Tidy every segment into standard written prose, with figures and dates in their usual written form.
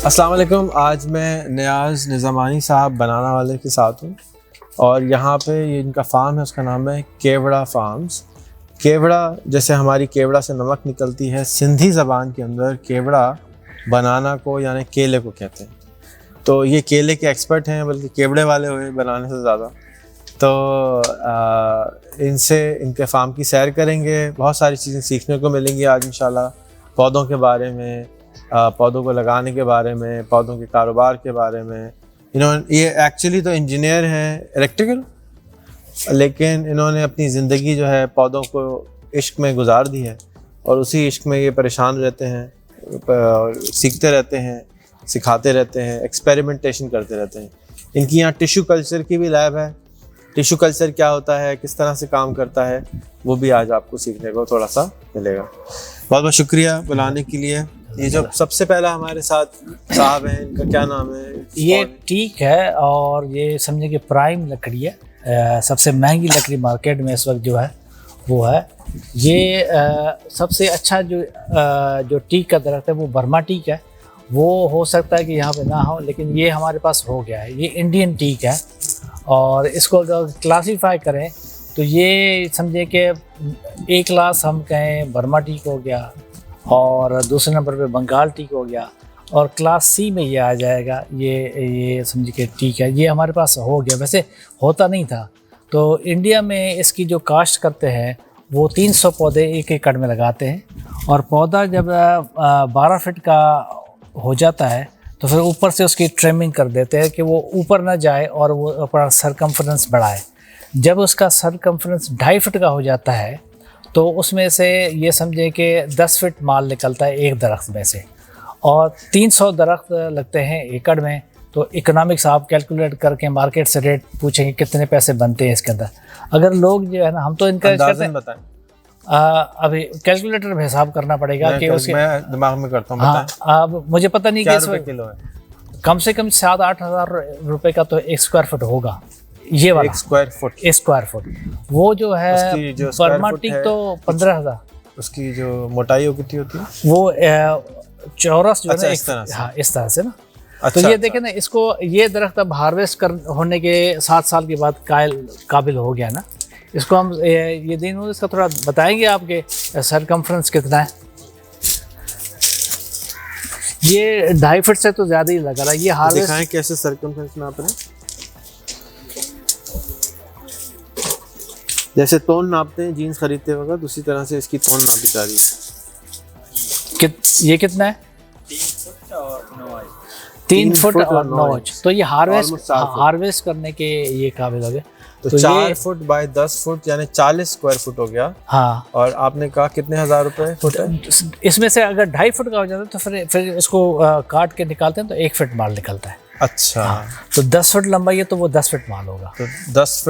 अस्सलाम वालेकुम। आज मैं नियाज़ निज़ामानी साहब बनाना वाले के साथ हूँ और यहाँ पे ये इनका फार्म है, उसका नाम है केवड़ा फार्म्स। केवड़ा जैसे हमारी केवड़ा से नमक निकलती है, सिंधी ज़बान के अंदर केवड़ा बनाना को यानी केले को कहते हैं। तो ये केले के एक्सपर्ट हैं, बल्कि केवड़े वाले हुए बनाने से ज़्यादा। तो इनसे इनके फार्म की सैर करेंगे, बहुत सारी चीज़ें सीखने को मिलेंगी आज इंशाल्लाह। पौधों के बारे में, पौधों को लगाने के बारे में, पौधों के कारोबार के बारे में। ये एक्चुअली तो इंजीनियर हैं इलेक्ट्रिकल, लेकिन इन्होंने अपनी ज़िंदगी जो है पौधों को इश्क में गुजार दी है और उसी इश्क में ये परेशान रहते हैं, सीखते रहते हैं, सिखाते रहते हैं, एक्सपेरिमेंटेशन करते रहते हैं। इनकी यहाँ टिश्यू कल्चर की भी लैब है। टिश्यू कल्चर क्या होता है, किस तरह से काम करता है, वो भी आज आपको सीखने को थोड़ा सा मिलेगा। बहुत बहुत शुक्रिया बुलाने के लिए। ये जो सबसे पहला हमारे साथ साहब हैं, इनका क्या नाम है? ये टीक है और ये समझे कि प्राइम लकड़ी है। सबसे महंगी लकड़ी मार्केट में इस वक्त जो है वो है ये। सबसे अच्छा जो टीक का दरख्त है वो बर्मा टीक है। वो हो सकता है कि यहाँ पे ना हो, लेकिन ये हमारे पास हो गया है। ये इंडियन टीक है और इसको अगर क्लासीफाई करें तो ये समझे कि ए क्लास हम कहें बर्मा टीक हो गया और दूसरे नंबर पे बंगाल टीक हो गया और क्लास सी में ये आ जाएगा। ये समझिए कि टीक है, ये हमारे पास हो गया। वैसे होता नहीं था। तो इंडिया में इसकी जो काश्त करते हैं वो 300 पौधे एक एकड़ में लगाते हैं और पौधा जब 12 फीट का हो जाता है तो फिर ऊपर से उसकी ट्रिमिंग कर देते हैं कि वो ऊपर ना जाए और वो अपना सरकमफ्रेंस बढ़ाए। जब उसका सरकमफ्रेंस 2.5 फीट का हो जाता है तो उसमें से ये समझे कि 10 फीट माल निकलता है एक दरख्त में से, और 300 दरख्त लगते हैं एकड़ में। तो इकोनॉमिक्स आप कैलकुलेट करके मार्केट से रेट पूछेंगे कितने पैसे बनते हैं इसके अंदर। अगर लोग जो है ना, हम तो इनका बताएं, अभी कैलकुलेटर में हिसाब करना पड़ेगा कि उसके मैं दिमाग में करता हूँ। हाँ, अब मुझे पता नहीं क्या रुपए किलो है? कम से कम 7-8 हज़ार रुपये का तो 1 स्क्वायर फुट होगा। ये वाला 1 स्क्वायर फुट। वो जो है बर्मा टीक तो 15,000। उसकी जो मोटाई कितनी होती है? वो चौरस जो है इस तरह से। हाँ, इस तरह से ना। अच्छा, तो ये देखें ना, इसको ये दरख्त अब हार्वेस्ट होने के 7 साल के बाद काबिल हो गया ना। इसको हम ये दिन इसका थोड़ा बताएंगे आपके सरकमफ्रेंस कितना है। ये 2.5 फीट से तो ज़्यादा ही लगा रहा है। ये हार्वेस्ट दिखाएं कैसे सरकमफ्रेंस नाप रहे हैं। जैसे तोन नापते हैं जीन्स खरीदते वक्त, उसी तरह से इसकी तोन नापी जा रही है। ये कितना है? 3 फुट और 9 इंच। तो ये हार्वेस्ट करने के ये काबिल हो गए। तो 4 फुट बाय 10 फुट यानी 40 स्क्वायर फुट हो गया। हाँ। और आपने कहा कितने हज़ार रुपए फुट है? इसमें से अगर 2.5 फुट का हो जाता है तो फिर इसको काट के निकालते हैं तो 1 फीट माल निकलता है। अच्छा। हाँ। तो 10 फुट लंबाई है तो वो 10 फीट माल होगा। तो 10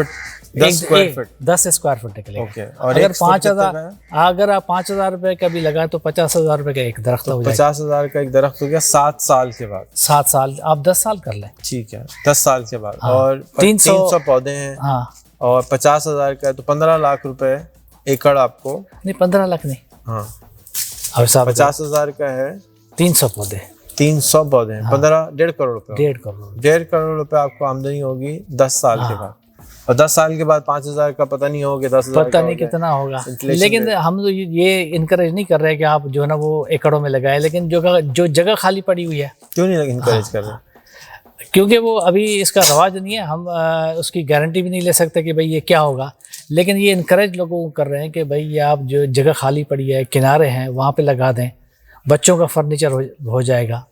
स्क्वायर फुट 10 स्क्वायर फुट निकलेगा। ओके। और अगर 5,000 अगर आप 5,000 रुपए का भी लगाए तो 50,000 रुपए का एक दरख्त हो जाएगा। 50,000 का एक दरख्त हो गया 7 साल के बाद। 7 साल, आप 10 साल कर लें। ठीक है, 10 साल के बाद। हाँ। और 300 पौधे हैं। हाँ। और 50,000 का है तो 15 लाख रुपए एकड़ आपको। नहीं, 15 लाख नहीं। हाँ, अब 50,000 का है। 300 पौधे 300 पौधे हैं। 1.5 करोड़ रुपए। 1.5 करोड़ रुपए आपको आमदनी होगी 10 साल के बाद। और 10 साल के बाद 5,000 का पता नहीं होगा, 10,000 पता नहीं कितना होगा। लेकिन हम तो ये इनकरेज नहीं कर रहे कि आप जो है ना वो एकड़ों में लगाए, लेकिन जो जगह खाली पड़ी हुई है क्यों नहीं इनकरेज कर रहे? क्योंकि वो अभी इसका रवाज नहीं है। हम उसकी गारंटी भी नहीं ले सकते कि भाई ये क्या होगा, लेकिन ये इनकरेज लोगों को कर रहे हैं कि भाई ये आप जो जगह खाली पड़ी है, किनारे हैं, वहाँ पे लगा दें। बच्चों का फर्नीचर हो जाएगा।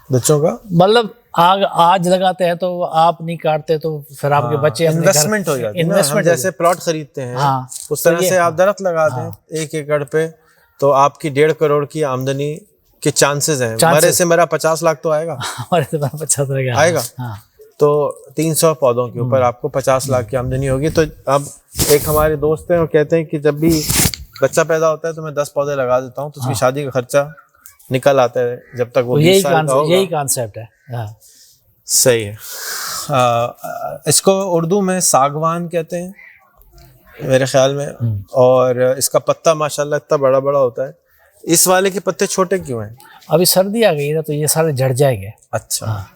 बच्चों का मतलब आज लगाते हैं तो आप नहीं काटते तो फिर आपके बच्चे इन्वेस्टमेंट हो जाती है। इन्वेस्टमेंट जैसे प्लॉट खरीदते हैं हाँ, उस तरह से आप दरख्त लगा दें 1 एकड़ पे तो आपकी 1.5 करोड़ की आमदनी के चांसेस हैं। मरे से मेरा 50 लाख तो आएगा। हमारे से 50 लाख आएगा। तो 300 पौधों के ऊपर आपको 50 लाख की आमदनी होगी। तो अब एक हमारे दोस्त हैं वो कहते हैं कि जब भी बच्चा पैदा होता है तो मैं 10 पौधे लगा देता हूँ तो उसकी शादी का खर्चा निकल आता है जब तक वो 20 साल का होगा। यही कॉन्सेप्ट है। सही है। इसको उर्दू में सागवान कहते हैं मेरे ख्याल में। और इसका पत्ता माशाल्लाह इतना बड़ा बड़ा होता है इस वाले के पत्ते छोटे क्यों हैं? अभी सर्दी आ गई है ना, तो ये सारे झड़ जाएंगे। अच्छा। हाँ,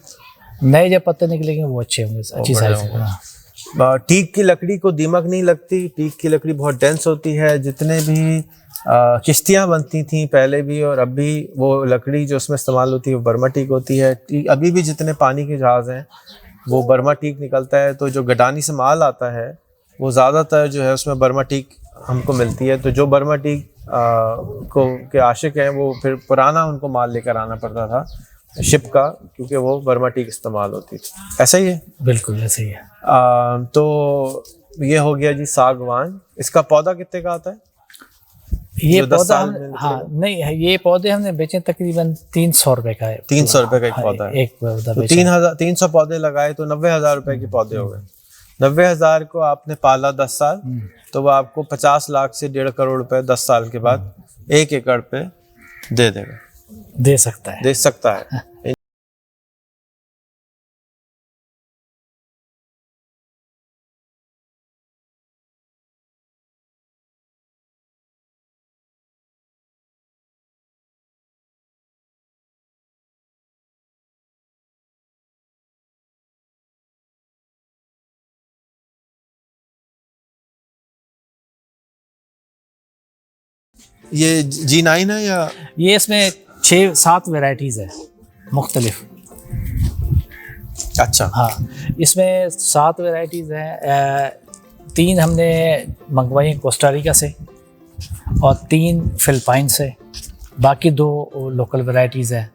नए जब पत्ते निकलेंगे वो अच्छे होंगे, अच्छी साइज के। हाँ। टीक की लकड़ी को दीमक नहीं लगती। टीक की लकड़ी बहुत डेंस होती है। जितने भी किश्तियाँ बनती थी पहले भी और अब भी, वो लकड़ी जो उसमें इस्तेमाल होती है वो बर्मा टीक होती है। अभी भी जितने पानी के जहाज़ हैं वो बर्मा टीक निकलता है। तो जो गडानी से माल आता है वो ज़्यादातर जो है उसमें बर्मा टीक हमको मिलती है। तो जो बर्मा टीक को के आशिक हैं वो फिर पुराना उनको माल लेकर आना पड़ता था शिप का, क्योंकि वो बर्मा टीक इस्तेमाल होती थी। ऐसा ही है? बिल्कुल ऐसा ही है। तो ये हो गया जी सागवान। इसका पौधा कितने का आता है? ये पौधा हाँ नहीं है, ये पौधे हमने बेचे तकरीबन 300 रुपए का है। 300 रुपए का एक पौधा है। एक पौधा तो 300 पौधे लगाए तो 90,000 रुपए के पौधे हो गए। 90,000 को आपने पाला 10 साल, तो वो आपको 50 लाख से 1.5 करोड़ रुपए 10 साल के बाद 1 एकड़ पे दे देगा। दे सकता है, दे सकता है। ये G9 है या? ये इसमें 6-7 वैरायटीज है मुख्तलिफ। अच्छा। हाँ, इसमें 7 वैरायटीज हैं। 3 हमने मंगवाई कोस्टारिका से और 3 फिलिपाइन से, बाकी 2 लोकल वैरायटीज हैं।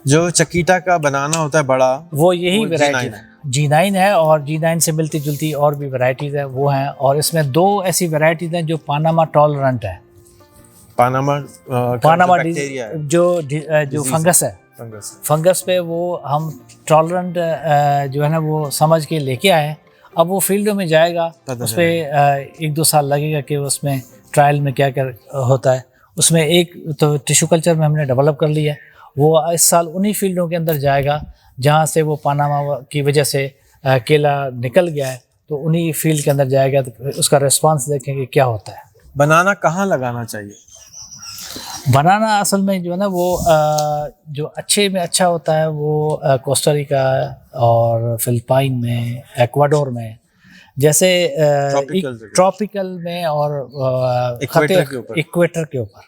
जो चकीटा का बनाना होता है बड़ा, वो यही वैरायटी है, G9 है। और G9 से मिलती जुलती और भी वैरायटीज है वो हैं। और इसमें 2 ऐसी वैरायटीज हैं जो पानामा टॉलरेंट है। पानामा जो फंगस है, फंगस पे वो हम टॉलरेंट जो है ना वो समझ के लेके आए। अब वो फील्ड में जाएगा, उस पर 1-2 साल लगेगा कि उसमें ट्रायल में क्या क्या होता है। उसमें एक तो टिश्यू कल्चर में हमने डेवलप कर लिया है, वो इस साल उन्हीं फील्डों के अंदर जाएगा जहाँ से वो पानामा की वजह से केला निकल गया है, तो उन्हीं फील्ड के अंदर जाएगा तो उसका रिस्पांस देखेंगे क्या होता है। बनाना कहाँ लगाना चाहिए? बनाना असल में जो है ना वो जो अच्छे में अच्छा होता है वो कोस्टारिका और फिलिपाइन में, एक्वाडोर में, जैसे ट्रॉपिकल में और इक्वेटर के ऊपर।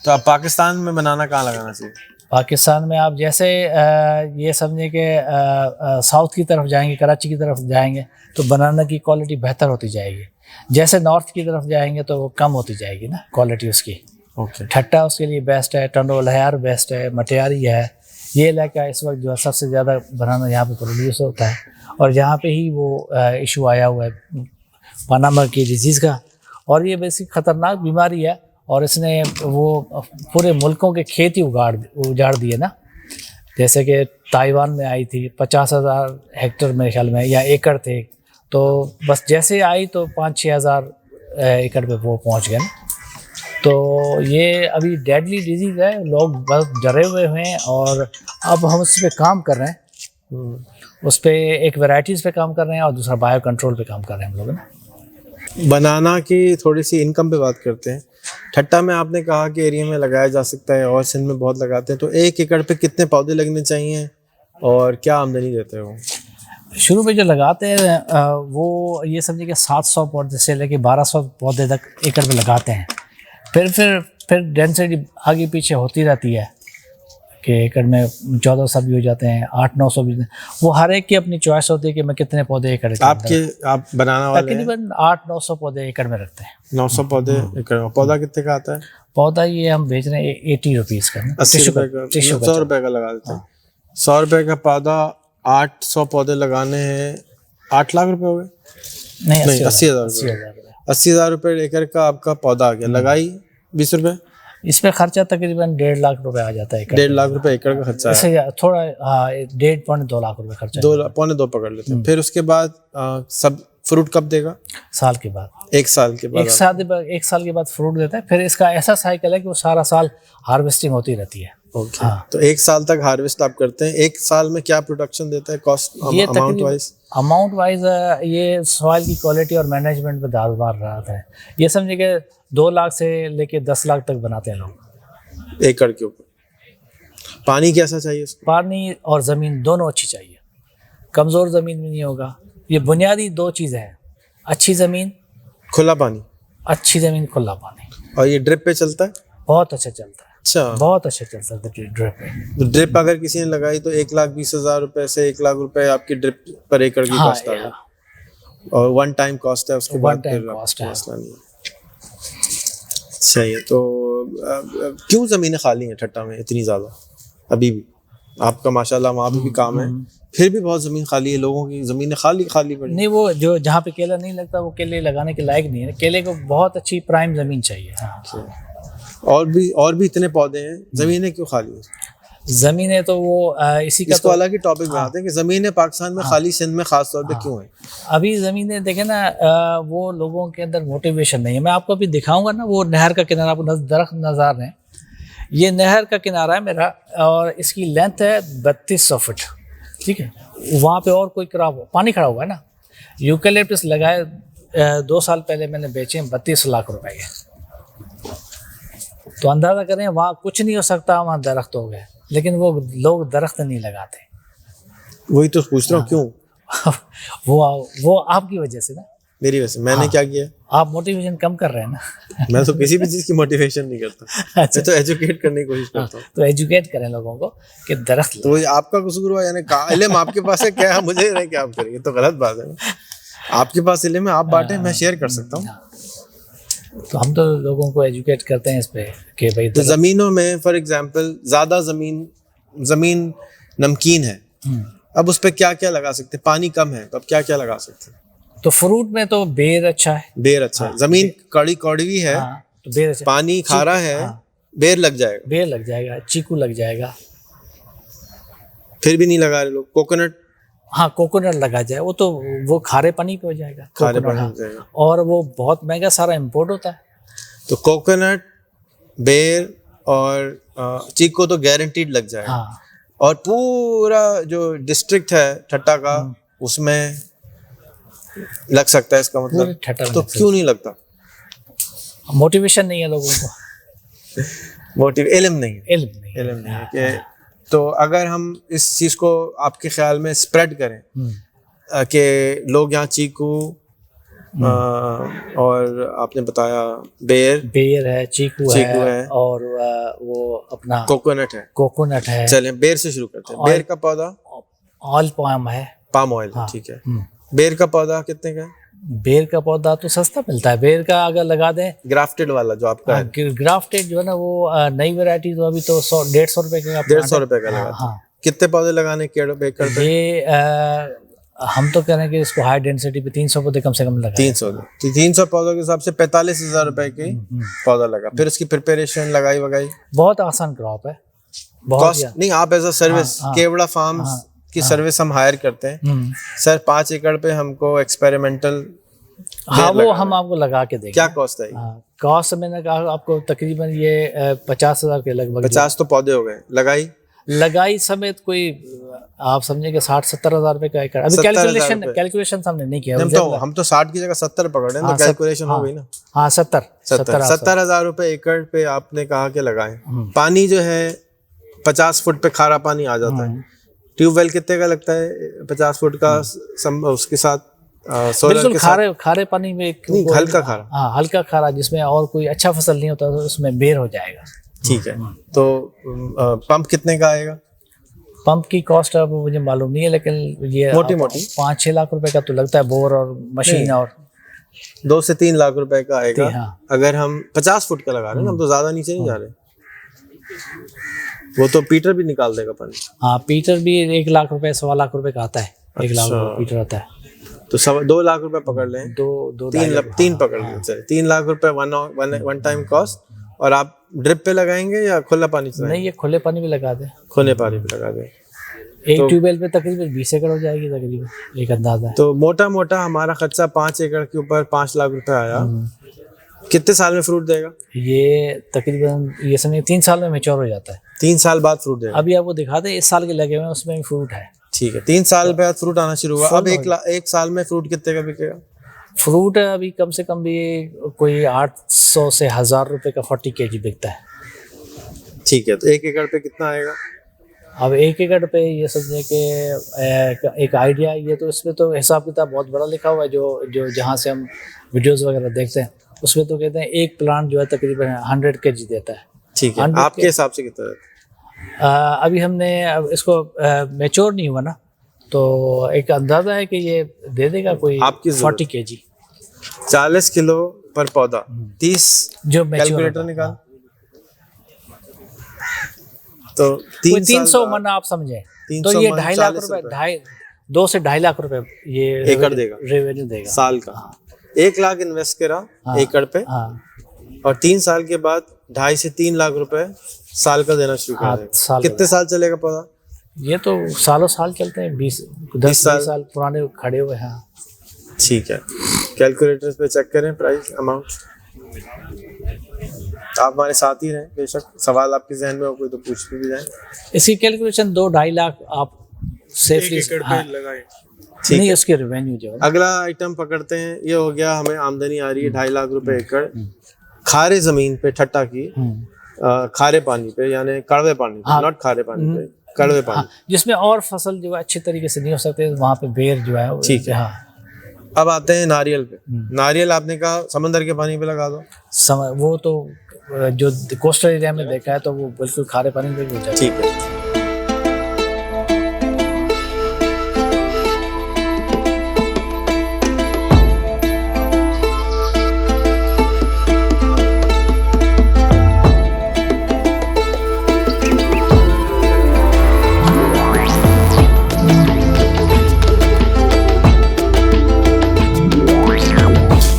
तो आप पाकिस्तान में बनाना कहाँ लगाना चाहिए? पाकिस्तान में आप जैसे ये समझे कि साउथ की तरफ जाएंगे, कराची की तरफ जाएंगे तो बनाना की क्वालिटी बेहतर होती जाएगी। जैसे नॉर्थ की तरफ जाएंगे तो वो कम होती जाएगी ना क्वालिटी उसकी। ओके। ठट्टा उसके लिए बेस्ट है, टंडो लहयार बेस्ट है, मटियारी है। ये इलाका इस वक्त जो है सबसे ज़्यादा बनाना यहाँ पे प्रोड्यूस होता है। और यहाँ पे ही वो इशू आया हुआ है पानामा की डिजीज़ का। और ये बेसिक ख़तरनाक बीमारी है और इसने वो पूरे मुल्कों के खेत ही उजाड़ दिए ना। जैसे कि ताइवान में आई थी, 50,000 हेक्टर मेरे ख्याल में या एकड़ थे, तो बस जैसे आई तो 5-6 हज़ार एकड़ पे वो पहुंच गए ना। तो ये अभी डेडली डिजीज़ है, लोग बस डरे हुए हैं और अब हम उस पर काम कर रहे हैं। उस पर एक वैराइटीज़ पे काम कर रहे हैं और दूसरा बायो कंट्रोल पे काम कर रहे हैं हम लोग ना। बनाना की थोड़ी सी इनकम पे बात करते हैं। ठट्टा में आपने कहा कि एरिया में लगाया जा सकता है और सिंध में बहुत लगाते हैं, तो 1 एकड़ पे कितने पौधे लगने चाहिए और क्या आमदनी देते हो? शुरू में जो लगाते हैं वो ये समझिए कि 700 पौधे से लेके 1200 पौधे तक एकड़ में लगाते हैं। फिर डेंसिटी आगे पीछे होती रहती है कि एकड़ में 1400 भी हो जाते हैं, 800-900 भी। वो हर एक की अपनी चॉइस होती है कि मैं कितने पौधे एकड़ आप बनाना वाले तकरीबन 800-900 पौधे एकड़ में रखते हैं। 900 पौधे एकड़ में। पौधा कितने का आता है? पौधा ये हम बेच रहे हैं 80 रुपीज़ का, 80 रुपये का, 100 रुपये का लगा देते हैं। 100 रुपये का पौधा, 800 पौधे लगाने हैं, 8 लाख रुपए हो गए? नहीं, 80,000 80,000 रुपये एकड़ का आपका पौधा आ गया। लगाई 20 रुपये, इस पे खर्चा तकरीबन 1.5 लाख रुपए आ जाता है। 1.5 लाख रुपए एकड़ का खर्चा है। थोड़ा 1.5-2 लाख रुपए खर्चा, 2 पकड़ लेते हैं। फिर उसके बाद सब फ्रूट कब देगा? साल के बाद। 1 साल के बाद। 1 साल के बाद फ्रूट देता है। फिर इसका ऐसा साइकिल है कि वो सारा साल हार्वेस्टिंग होती रहती है। ओके। हाँ। तो 1 साल तक हार्वेस्ट आप करते हैं। 1 साल में क्या प्रोडक्शन देता है cost amount wise? Amount wise ये सॉइल की क्वालिटी और मैनेजमेंट पे दाव मार रहा था। ये समझे कि 2 लाख से लेके 10 लाख तक बनाते हैं लोग एकड़ के ऊपर। पानी कैसा चाहिए उसको? पानी और ज़मीन दोनों अच्छी चाहिए, कमज़ोर ज़मीन में नहीं होगा। ये बुनियादी 2 चीज़ें हैं, अच्छी ज़मीन, खुला पानी। अच्छी ज़मीन, खुला पानी। और ये ड्रिप पे चलता है? बहुत अच्छा चलता है। अच्छा, बहुत अच्छा चलता है ड्रिप पे। तो ड्रिप अगर किसी ने लगाई तो 1,20,000 रुपए से 1 लाख रुपए आपकी ड्रिप पर एकड़ की कॉस्ट आ गई। और 1 टाइम कॉस्ट है, उसके बाद फिर कॉस्ट है। मसला नहीं है। सही है। तो क्यों ज़मीनें खाली हैं ठट्टा में इतनी ज़्यादा? अभी भी आपका माशाल्लाह वहाँ पे भी काम है, फिर भी बहुत ज़मीन खाली है, लोगों की ज़मीनें खाली पड़ी। नहीं, वो जो जहाँ पे केला नहीं लगता वो केले लगाने के लायक नहीं है। केले को बहुत अच्छी प्राइम ज़मीन चाहिए। हाँ। और भी इतने पौधे हैं, ज़मीनें क्यों खाली हैं? ज़मीनें तो वो इसी का इसको तो अलग ही टॉपिक बनाते हैं कि ज़मीनें पाकिस्तान में खाली, सिंध में खास तौर पे क्यों है? अभी ज़मीनें देखें ना, वो लोगों के अंदर मोटिवेशन नहीं है। मैं आपको अभी दिखाऊंगा ना, वो नहर का किनारा, आपको दरख्त नज़र है, ये नहर का किनारा है मेरा, और इसकी लेंथ है 3200 फुट। ठीक है, वहाँ पे और कोई क्रॉप, पानी खड़ा हुआ है ना। यूकेलिप्टस लगाए 2 साल पहले मैंने बेचे 32 लाख रुपए के। तो अंदाज़ा करें वहाँ कुछ नहीं हो सकता, वहाँ दरख्त हो गए, लेकिन वो लोग दरख्त नहीं लगाते। वही तो पूछ रहा हूँ क्यों? वो आपकी वजह से ना। मेरी वजह से? मैंने क्या किया? आप मोटिवेशन कम कर रहे हैं ना। मैं तो किसी भी चीज़ की मोटिवेशन नहीं करता। मैं तो एजुकेट करने की कोशिश करता हूँ। तो एजुकेट करें लोगों को कि दरख्त। तो आपका कसूर हुआ, यानी इल्म आपके पास है, क्या मुझे नहीं, क्या आप करेंगे? तो गलत बात है ना। आपके पास इल्म है, आप बांटें, मैं शेयर कर सकता हूँ। तो हम तो लोगों को एजुकेट करते हैं इस पे कि भाई तो ज़मीनों में फॉर एग्जांपल ज़्यादा ज़मीन नमकीन है, अब उस पर क्या क्या लगा सकते हैं? पानी कम है तो अब क्या क्या लगा सकते हैं? तो फ्रूट में तो बेर अच्छा है। बेर अच्छा है। ज़मीन कड़वी है, तो बेर अच्छा, पानी खारा है, बेर लग जाएगा। बेर लग जाएगा, चीकू लग जाएगा। फिर भी नहीं लगा रहे लोग। कोकोनट? हाँ, कोकोनट लगा जाए, वो खारे पानी पे हो जाएगा। खारे पानी हो जाएगा, और वो बहुत महंगा सारा इंपोर्ट होता है। तो कोकोनट, बेर और चीकू तो गारंटीड लग जाएगा। हाँ। और पूरा जो डिस्ट्रिक्ट है ठट्टा का, उसमें लग सकता है, इसका मतलब। तो क्यों नहीं लगता? मोटिवेशन नहीं है लोगों को। इल्म नहीं है कि तो अगर हम इस चीज़ को आपके ख्याल में स्प्रेड करें कि लोग यहाँ चीकू और आपने बताया बेर है, चीकू है और वो अपना कोकोनट है। चलें बेर से शुरू करते हैं। बेर का पौधा ऑयल पाम ऑयल। ठीक है। बेर का पौधा कितने का है? बेर का पौधा तो सस्ता मिलता है। बेर का अगर लगा दें, ग्राफ्टेड वाला जो आपका है, ग्राफ्टेड जो है ना, वो नई वैरायटी तो अभी तो 150 रुपए का 150 रुपए का लगा। हाँ। कितने पौधे लगाने के एकड़ पे? ये हम तो कह रहे हैं कि इसको हाई डेंसिटी पे 300 पौधे कम से कम लगा। 300 पौधों के हिसाब से 45,000 रुपए की पौधा लगा। फिर उसकी प्रिपरेशन, लगाई वगाई? बहुत आसान क्रॉप है। कॉस्ट नहीं, आप as a service Kewda Farms की सर्विस हम हायर करते हैं सर। 5 एकड़ पे हमको एक्सपेरिमेंटल, हाँ, वो हम आपको लगा के देंगे। क्या कॉस्ट है? कॉस्ट मैंने कहा आपको तकरीबन ये 50,000 के लगभग। 50 तो पौधे हो गए। लगाई समेत कोई आप समझे कि 60-70,000 रुपए का एकड़। अभी कैलकुलेशन हमने नहीं किया। हम तो 60 की जगह 70 पकड़ रहे हैं, तो कैलकुलेशन हो गई ना। हाँ, 70,000 रुपए एकड़ पे आपने कहा के लगाए। पानी जो है 50 फुट पे खारा पानी आ जाता है। ट्यूबवेल कितने का लगता है? 50 फुट का, उसके साथ सोलर के साथ खारे पानी में हल्का खारा। हाँ, हल्का खारा, जिसमें और कोई अच्छा फसल नहीं होता, तो उसमें बेर हो जाएगा। ठीक है। तो पंप कितने का आएगा? पंप की कॉस्ट अब मुझे मालूम नहीं है, लेकिन ये मोटी 5-6 लाख रुपए का तो लगता है, बोर और मशीन, और 2 से 3 लाख रुपए का आएगा। हाँ। अगर हम 50 फुट का लगा रहे हैं ना, तो ज्यादा नीचे नहीं जा रहे। वो तो पीटर भी निकाल देगा पानी। हाँ, पीटर भी 1 लाख रुपए, 1.25 लाख रुपए का आता है। 1 लाख रुपए पीटर आता है। तो 2 लाख रुपए पकड़ लें। 3 पकड़ लें। 3 लाख रुपए वन टाइम कॉस्ट। और आप ड्रिप पे लगाएंगे या खुला पानी से? नहीं, ये खुले पानी भी लगा दें। खुले पानी पे लगा दें। एक ट्यूबवेल पे तकरीबन 20 एकड़ हो जाएगी तकरीबन, एक अंदाजा है। तो मोटा हमारा खर्चा 5 एकड़ के ऊपर 5 लाख रुपए आया। कितने साल में फ्रूट देगा? ये तकरीबन ये समझिए 3 साल में मैच्योर हो जाता है। 3 साल बाद फ्रूट देगा। अभी आपको दिखा दें, इस साल के लगे हुए हैं, उसमें भी फ्रूट है। ठीक है, 3 साल बाद फ्रूट आना शुरू हुआ। अब फुल एक साल में फ्रूट कितने का बिकेगा? फ्रूट अभी कम से कम भी कोई 800 से 1000 रुपये का 40 kg बिकता है। ठीक है, तो 1 एकड़ पे कितना आएगा? अब 1 एकड़ पे ये समझे कि एक आइडिया, ये तो इसमें तो हिसाब किताब बहुत बड़ा लिखा हुआ है, जो जहाँ से हम वीडियोस वगैरह देखते हैं उसमें तो कहते हैं एक प्लांट जो है तकरीबन 100 kg देता है। ठीक है, आपके हिसाब से कितना है? अभी हमने अब इसको मैच्योर नहीं हुआ ना, तो एक अंदाजा है कि ये दे देगा कोई आपकी 40 kg। 40 किलो पर पौधा, 30 जो मैच्योर कैलकुलेटर निकाल, तो 300 मन आप समझे, 300 तो ये मन 2.5 लाख 40 रुपए, 2 से 2.5 लाख रुपए ये एकड़ देगा, रेवेन्यू देगा साल का। 1 लाख इन्वेस्ट करा एकड़ पे, और 3 साल के बाद 2.5 से 3 लाख रुपए साल का देना शुरू कर देगा। कितने साल चलेगा पौधा? ये तो सालों साल चलते हैं, 10 साल पुराने खड़े हुए हैं। ठीक है, कैलकुलेटर पे चेक करें प्राइस अमाउंट। आप हमारे साथ ही रहें, बेशक सवाल आपके जहन में हो कोई तो पूछते भी जाएं। इसकी कैलकुलेशन 2-2.5 लाख आप सेफली लगाए। नहीं, उसके रेवेन्यू जो है। अगला आइटम पकड़ते हैं, ये हो गया हमें आमदनी आ रही है 2.5 लाख रुपए एकड़, खारे जमीन पे ठट्टा की, खारे पानी पे, यानी कड़वे पानी पे, नॉट खारे पानी पे, कड़वे पानी, जिसमें और फसल जो है अच्छे तरीके से नहीं हो सकते, वहाँ पे बेर जो है। ठीक है, अब आते हैं नारियल पे। नारियल आपने कहा समंदर के पानी पे लगा दो, वो तो जो कोस्टल एरिया में देखा है तो वो बिल्कुल खारे पानी पे हो जाता है। ठीक है,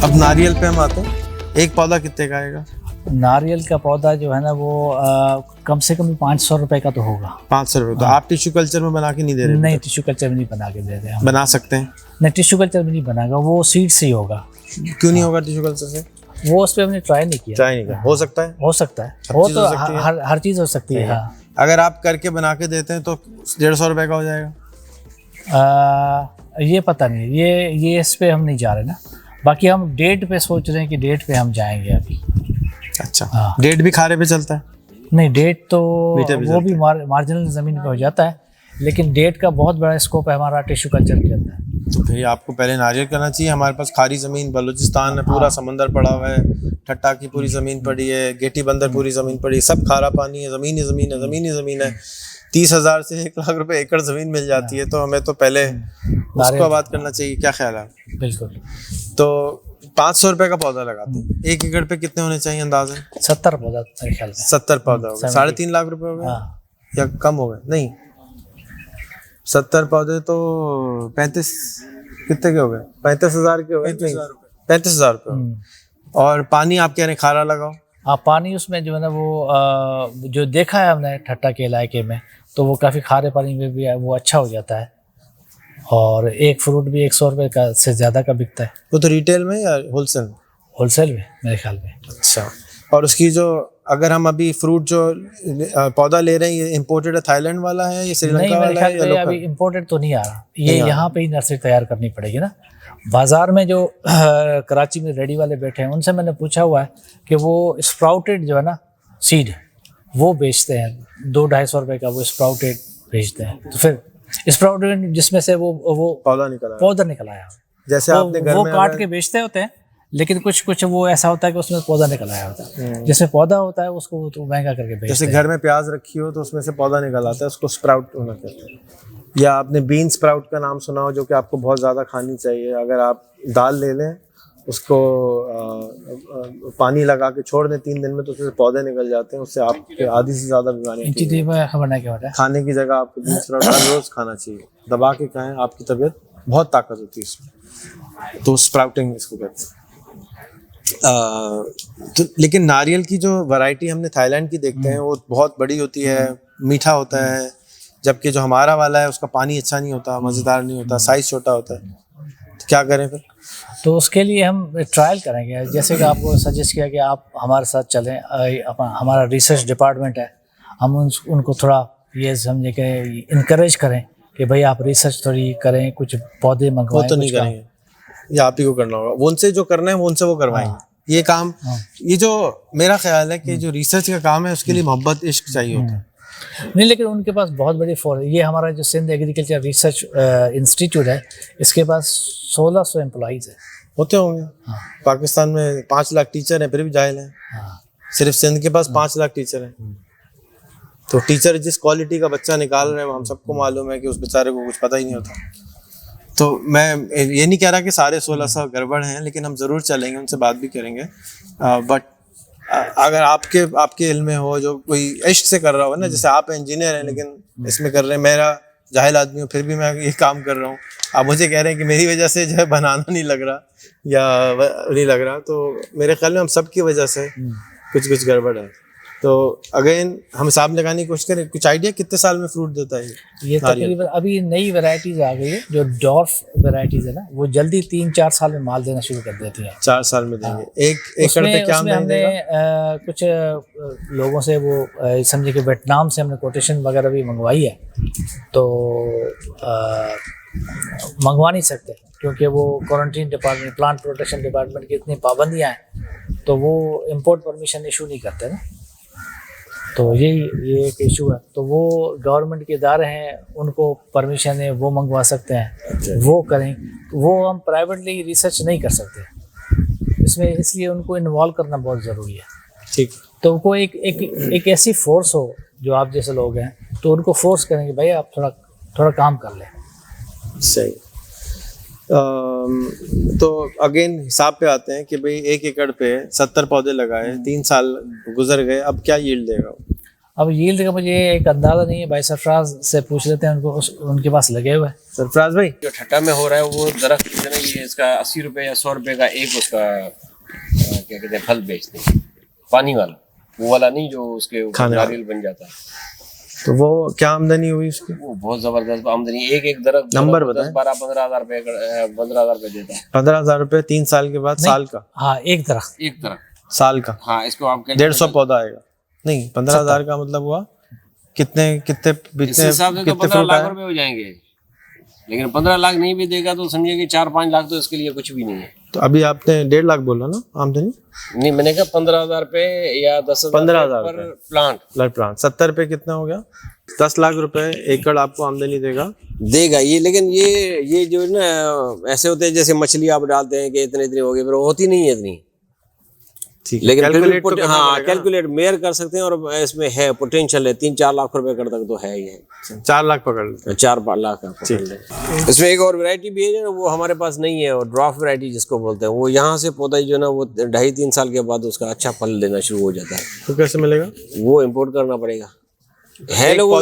अब नारियल पे हम आते हैं। एक पौधा कितने का आएगा? नारियल का पौधा जो है ना वो कम से कम 500 रुपए का तो होगा। 500 रुपए? तो आप टिश्यू कल्चर में बना के नहीं दे रहे? नहीं, टिश्यू कल्चर में नहीं बना के दे रहे हैं। बना सकते हैं? नहीं, टिश्यू कल्चर में नहीं बनाएगा, वो सीड से ही होगा। क्यों नहीं होगा टिश्यू कल्चर से? वो उस पर हमने ट्राई नहीं किया। ट्राई नहीं किया? हो सकता है, हो सकता है, वो तो हर चीज़ हो सकती है। अगर आप करके बना के देते हैं तो 150 रुपए का हो जाएगा। ये पता नहीं, ये इस पे हम नहीं जा रहे ना। बाकी हम डेट पे सोच रहे हैं कि डेट पे हम जाएंगे अभी। अच्छा, डेट भी खारे पे चलता है? नहीं, डेट तो वो भी मार्जिनल ज़मीन पे हो जाता है, लेकिन डेट का बहुत बड़ा स्कोप है हमारा टिश्यू कल्चर के अंदर। तो फिर आपको पहले नारियल करना चाहिए। हमारे पास खारी ज़मीन बलूचिस्तान में पूरा समंदर पड़ा हुआ है, ठट्टा की पूरी ज़मीन पड़ी है, गेटी बंदर पूरी ज़मीन पड़ी है, सब खारा पानी है, ज़मीन ही ज़मीन है, ज़मीन ही ज़मीन है। 30,000 से 1 लाख रुपए एकड़ ज़मीन मिल जाती है, तो हमें तो पहले उसको आबाद करना चाहिए। क्या ख्याल है? बिल्कुल। तो 500 रुपए का पौधा लगाते हैं, 1 एकड़ पे कितने होने चाहिए अंदाज़न? 70 पौधा मेरे ख्याल में। 70 पौधा हो गए, 3.5 लाख रुपए हो गए या कम हो गए? नहीं, 70 पौधे तो 35 कितने के हो गए? 35,000 के हो गए। 35,000 रुपये। और पानी आप कह रहे हैं खारा लगाओ? हाँ, पानी उसमें जो है ना वो जो देखा है हमने ठट्टा के इलाके में, तो वो काफ़ी खारे पानी में भी वो अच्छा हो जाता है, और एक फ्रूट भी 100 रुपये का से ज़्यादा का बिकता है। वो तो रिटेल में या होलसेल? होलसेल में मेरे ख्याल में। अच्छा, और उसकी जो अगर हम अभी फ्रूट जो पौधा ले रहे हैं, ये इम्पोर्टेड है, थाईलैंड वाला है, ये श्रीलंका वाला है या लोकल? अभी इम्पोर्टेड तो नहीं आ रहा, ये यहाँ पे ही नर्सरी तैयार करनी पड़ेगी ना। बाज़ार में जो कराची में रेडी वाले बैठे हैं उनसे मैंने पूछा हुआ है कि वो स्प्राउटेड जो है ना सीड वो बेचते हैं, 200-250 रुपये का वो स्प्राउटेड बेचते हैं। तो फिर स्प्राउटेड जिसमें से वो पौधा निकल आया, जैसे आपने घर वो में काट के बेचते होते हैं, लेकिन कुछ वो ऐसा होता है कि उसमें पौधा निकल आया होता है। जिसमें पौधा होता है उसको वो तो महंगा करके बेचते हैं। जैसे घर में प्याज रखी हो तो उसमें से पौधा निकल आता है, उसको स्प्राउट होना कहते हैं। या आपने बीन स्प्राउट का नाम सुना हो, जो कि आपको बहुत ज़्यादा खानी चाहिए। अगर आप दाल ले लें, उसको पानी लगा के छोड़ दें 3 दिन में, तो उसमें पौधे निकल जाते हैं, उससे आपके आधी से ज़्यादा बीमारियाँ। खाने की जगह आपको बीन स्प्राउट रोज़ खाना चाहिए, दबा के खाएं, आपकी तबीयत बहुत ताकत होती है इसमें, तो स्प्राउटिंग इसको कहते हैं। तो लेकिन नारियल की जो वैरायटी हमने थाईलैंड की देखते हैं वो बहुत बड़ी होती है, मीठा होता है, जबकि जो हमारा वाला है उसका पानी अच्छा नहीं होता, मज़ेदार नहीं होता, साइज़ छोटा होता है। तो क्या करें फिर? तो उसके लिए हम ट्रायल करेंगे, जैसे कि आपको सजेस्ट किया कि आप हमारे साथ चलें, हमारा रिसर्च डिपार्टमेंट है, हम उनको थोड़ा ये समझे कि इनकरेज करें कि भाई आप रिसर्च थोड़ी करें, कुछ पौधे वो मंगवाएं, तो नहीं कुछ काम। करेंगे, ये आप ही को करना होगा। वो उनसे जो करना है वो उनसे वो करवाएंगे ये काम। ये जो मेरा ख्याल है कि जो रिसर्च का काम है उसके लिए मोहब्बत इश्क चाहिए होता है। नहीं, लेकिन उनके पास बहुत बड़ी फोर्स। ये हमारा जो सिंध एग्रीकल्चर रिसर्च इंस्टीट्यूट है, इसके पास 1600 एम्प्लॉइज़ है। होते होंगे। पाकिस्तान में 5 लाख टीचर हैं फिर भी जाहिल हैं। सिर्फ सिंध के पास 5 लाख टीचर हैं। तो टीचर जिस क्वालिटी का बच्चा निकाल रहे हैं हम सबको मालूम है कि उस बेचारे को कुछ पता ही नहीं होता। तो मैं ये नहीं कह रहा कि सारे 1600 गड़बड़ हैं, लेकिन हम ज़रूर चलेंगे, उनसे बात भी करेंगे। बट अगर आपके इल्म में हो, जो कोई इश्क से कर रहा हो ना, जैसे आप इंजीनियर हैं लेकिन इसमें कर रहे हैं, मेरा जाहिल आदमी हूँ फिर भी मैं ये काम कर रहा हूँ, आप मुझे कह रहे हैं कि मेरी वजह से जो है बनाना नहीं लग रहा या नहीं लग रहा, तो मेरे ख्याल में हम सब की वजह से कुछ गड़बड़ है। तो अगेन हम हिसाब लगाने की कोशिश करें। कुछ आइडिया कितने साल में फ्रूट देता है ये? तकरीबन अभी नई वैरायटीज आ गई है जो डॉर्फ वैरायटीज है ना, वो जल्दी 3-4 साल में माल देना शुरू कर देती है। 4 साल में देंगे। एक एकड़ पे क्या हमने कुछ लोगों से वो समझे कि वियतनाम से हमने कोटेशन वगैरह भी मंगवाई है, तो मंगवा नहीं सकते क्योंकि वो quarantine department, plant protection department की इतनी पाबंदियाँ हैं, तो वो इंपोर्ट परमिशन इशू नहीं करते ना। तो ये एक इशू है। तो वो गवर्नमेंट के इदारे हैं, उनको परमिशन है, वो मंगवा सकते हैं, वो करें। वो हम प्राइवेटली रिसर्च नहीं कर सकते इसमें, इसलिए उनको इन्वॉल्व करना बहुत ज़रूरी है। ठीक। तो को एक ऐसी फोर्स हो जो आप जैसे लोग हैं, तो उनको फोर्स करेंगे भाई आप थोड़ा काम कर लें। सही। तो अगेन हिसाब पे आते हैं कि भाई 1 एकड़ पे 70 पौधे लगाए, 3 साल गुजर गए, अब क्या यील्ड देगा? अब यील्ड का मुझे एक अंदाज़ा नहीं है, भाई सरफराज से पूछ लेते हैं, उनके पास लगे हुए हैं। सरफराज भाई, जो ठट्टा में हो रहा है वो दरख्त जो है ना, ये इसका 80 रुपये या 100 रुपये का एक उसका क्या कहते हैं फल बेचते हैं, पानी वाला, वो वाला नहीं जो उसके ऊपर नारियल बन जाता है। तो वो क्या आमदनी हुई उसकी? वो बहुत जबरदस्त आमदनी, एक दरख्त नंबर बताएं। 12-15 हज़ार रुपये 15,000 रुपये देता है। 15,000 रुपये 3 साल के बाद? साल का? हाँ, एक दरख्त साल का। हाँ, इसको आप 150 पौधा आएगा। नहीं, 15,000 का मतलब हुआ कितने इस हिसाब से तो 15 लाख रुपए हो जाएंगे। लेकिन 15 लाख नहीं भी देगा तो समझिए कि 4-5 लाख तो इसके लिए कुछ भी नहीं है। तो अभी आपने 1.5 लाख बोला ना आमदनी? नहीं, मैंने कहा 15,000 रुपये या 10,000 पर प्लांट। 70 रुपये कितना हो गया? 10 लाख रुपए एकड़ आपको आमदनी देगा ये। लेकिन ये जो है ना, ऐसे होते हैं जैसे मछली आप डालते हैं कि इतने हो गए, फिर होती नहीं है इतनी। ठीक। लेकिन कैलकुलेट तो हाँ, कैलकुलेट मेयर कर सकते हैं, और इसमें है पोटेंशियल है, 3-4 लाख रुपए कर तक तो है ही है। 4 लाख पकड़ लेते, 4 लाख का पकड़ ले। इसमें एक और वैरायटी भी है जो वो हमारे पास नहीं है, और ड्रॉप वैरायटी जिसको बोलते हैं, वो यहाँ से पौधा जो ना वो 2.5-3 साल के बाद उसका अच्छा फल देना शुरू हो जाता है। तो कैसे मिलेगा? वो इम्पोर्ट करना पड़ेगा। है लोगों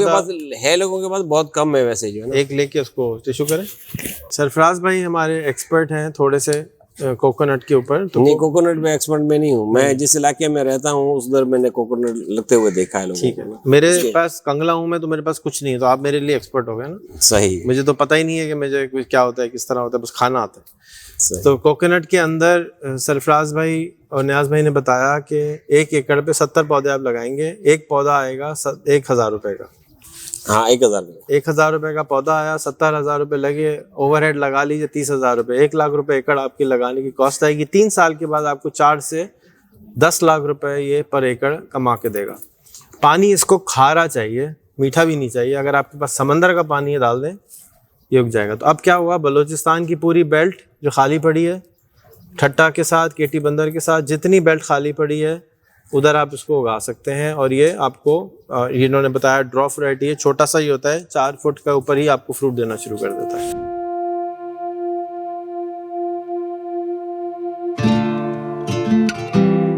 के पास बहुत कम है वैसे जो है ना। एक लेके उसको टिश्यू करें। सरफराज भाई हमारे एक्सपर्ट हैं थोड़े से कोकोनट के ऊपर। तो नहीं, कोकोनट में एक्सपर्ट में नहीं हूँ मैं। जिस इलाके में रहता हूँ उधर मैंने कोकोनट लगते हुए देखा है लोगों को। ठीक है, मेरे पास कंगला हूँ मैं, तो मेरे पास कुछ नहीं है, तो आप मेरे लिए एक्सपर्ट हो गए ना। सही। मुझे तो पता ही नहीं है कि मुझे क्या होता है, किस तरह होता है, बस खाना आता है। तो कोकोनट के अंदर सरफराज भाई और न्याज भाई ने बताया कि 1 एकड़ पे 70 पौधे आप लगाएंगे, एक पौधा आएगा 1,000 रुपए का। हाँ, 1,000 रुपए का पौधा आया, 70,000 रुपए लगे, ओवरहेड लगा लीजिए 30,000 रुपए, 1 लाख रुपए एकड़ आपकी लगाने की कॉस्ट आएगी। 3 साल के बाद आपको 4 से 10 लाख रुपए ये पर एकड़ कमा के देगा। पानी इसको खारा चाहिए, मीठा भी नहीं चाहिए। अगर आपके पास समंदर का पानी है डाल दें, ये उग जाएगा। तो अब क्या हुआ, बलूचिस्तान की पूरी बेल्ट जो खाली पड़ी है, ठट्टा के साथ, केटी बंदर के साथ, जितनी बेल्ट खाली पड़ी है उधर आप इसको उगा सकते हैं। और ये आपको इन्होंने बताया ड्रॉप वैरायटी है, छोटा सा ही होता है, 4 फुट का ऊपर ही आपको फ्रूट देना शुरू कर देता है।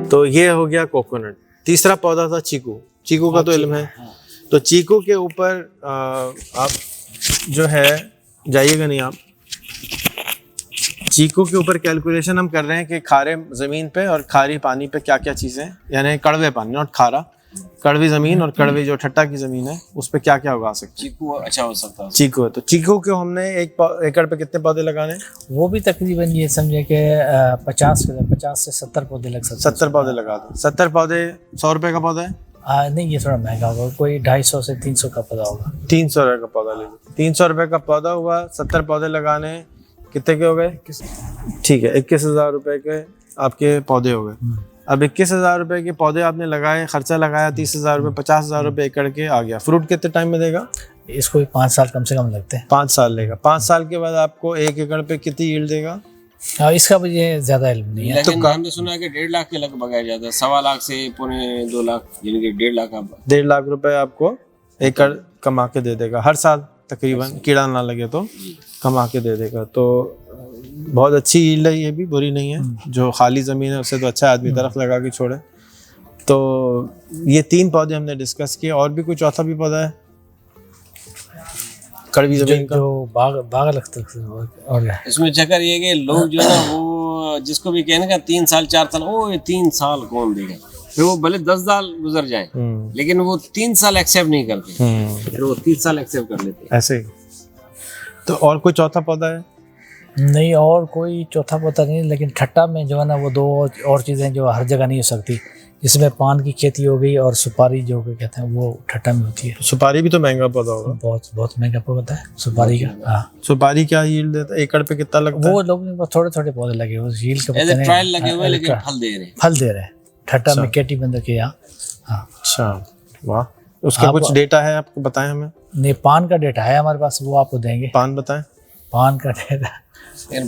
तो ये हो गया कोकोनट। तीसरा पौधा था चीकू। चीकू का तो इल्म है। तो चीकू के ऊपर आप जो है जाइएगा नहीं, आप चीकू के ऊपर कैलकुलेशन हम कर रहे हैं कि खारे ज़मीन पे और खारी पानी पे क्या क्या चीज़ें, यानी कड़वे पानी, नॉट खारा, कड़वी ज़मीन और कड़वी जो ठट्टा की ज़मीन है उस पे क्या क्या उगा सकते हैं। चीकू अच्छा हो सकता है। चीकू है, तो चीकू के हमने 1 एकड़ पे कितने पौधे लगाने? वो भी तकरीबन ये समझे कि 50 से 70 पौधे लग सकते हैं। 70 पौधे लगा दो। 70 पौधे 100 रुपये का पौधा है। नहीं, ये थोड़ा महंगा होगा, कोई 250 से 300 का पौधा होगा। 300 रुपये का पौधा लीजिए। 300 रुपये का पौधा हुआ, 70 पौधे लगाने, कितने के हो गए? ठीक है, 21,000 रुपये के आपके पौधे हो गए। अब 21,000 रुपये के पौधे आपने लगाए, खर्चा लगाया 30,000 रुपये, 50,000 रुपये एकड़ के आ गया। फ्रूट कितने टाइम में देगा? इसको 5 साल कम से कम लगते हैं। 5 साल लेगा। 5 साल के बाद आपको 1 एकड़ पे कितनी यील्ड देगा? इसका मुझे ज्यादा इल्म नहीं है। लेकिन हमने सुना है कि 1.5 लाख के लगभग आ जाता है, 1.25 लाख से 2.25 लाख, यानी कि 1.5 लाख। 1.5 लाख रुपए आपको एकड़ कमा के दे देगा हर साल तकरीबन, कीड़ा ना लगे तो कमा के दे देगा। तो बहुत अच्छी यील्ड है, ये भी बुरी नहीं है। जो खाली ज़मीन है उससे तो अच्छा आदमी दरख्त लगा के छोड़े। तो ये 3 पौधे हमने डिस्कस किए। और भी कोई चौथा भी पौधा है कड़वी ज़मीन का? जो बाग लगता है। और क्या इसमें चक्कर ये कि लोग जो है ना, वो जिसको भी कहने का 3 साल 4 साल, ओ ये 3 साल कौन देगा, फिर वो भले 10 साल गुजर जाए लेकिन वो 3 साल एक्सेप्ट नहीं करते, फिर वो 30 साल एक्सेप्ट कर लेते हैं। ऐसे ही। तो और कोई चौथा पौधा है? नहीं, और कोई चौथा पौधा नहीं, लेकिन ठट्टा में जो है ना वो 2 और चीज़ें जो हर जगह नहीं हो सकती, जिसमें पान की खेती हो गई और सुपारी जो कहते हैं वो ठट्टा में होती है। सुपारी भी तो महंगा पौधा होगा। बहुत महंगा पौधा है सुपारी का। हाँ, सुपारी क्या यील्ड देता है? एकड़ पे कितना लगता है? वो लोग थोड़े थोड़े पौधे लगे हुए, यील्ड का एज ए ट्रायल लगे हुए, लेकिन फल दे रहे हैं ठट्टा में, केटी बंदर के यहाँ। हाँ, अच्छा, वाह। उसका कुछ डेटा है आपको, बताएं हमें। नहीं, पान का डेटा है हमारे पास, वो आपको देंगे। पान बताएं। पान का डेटा,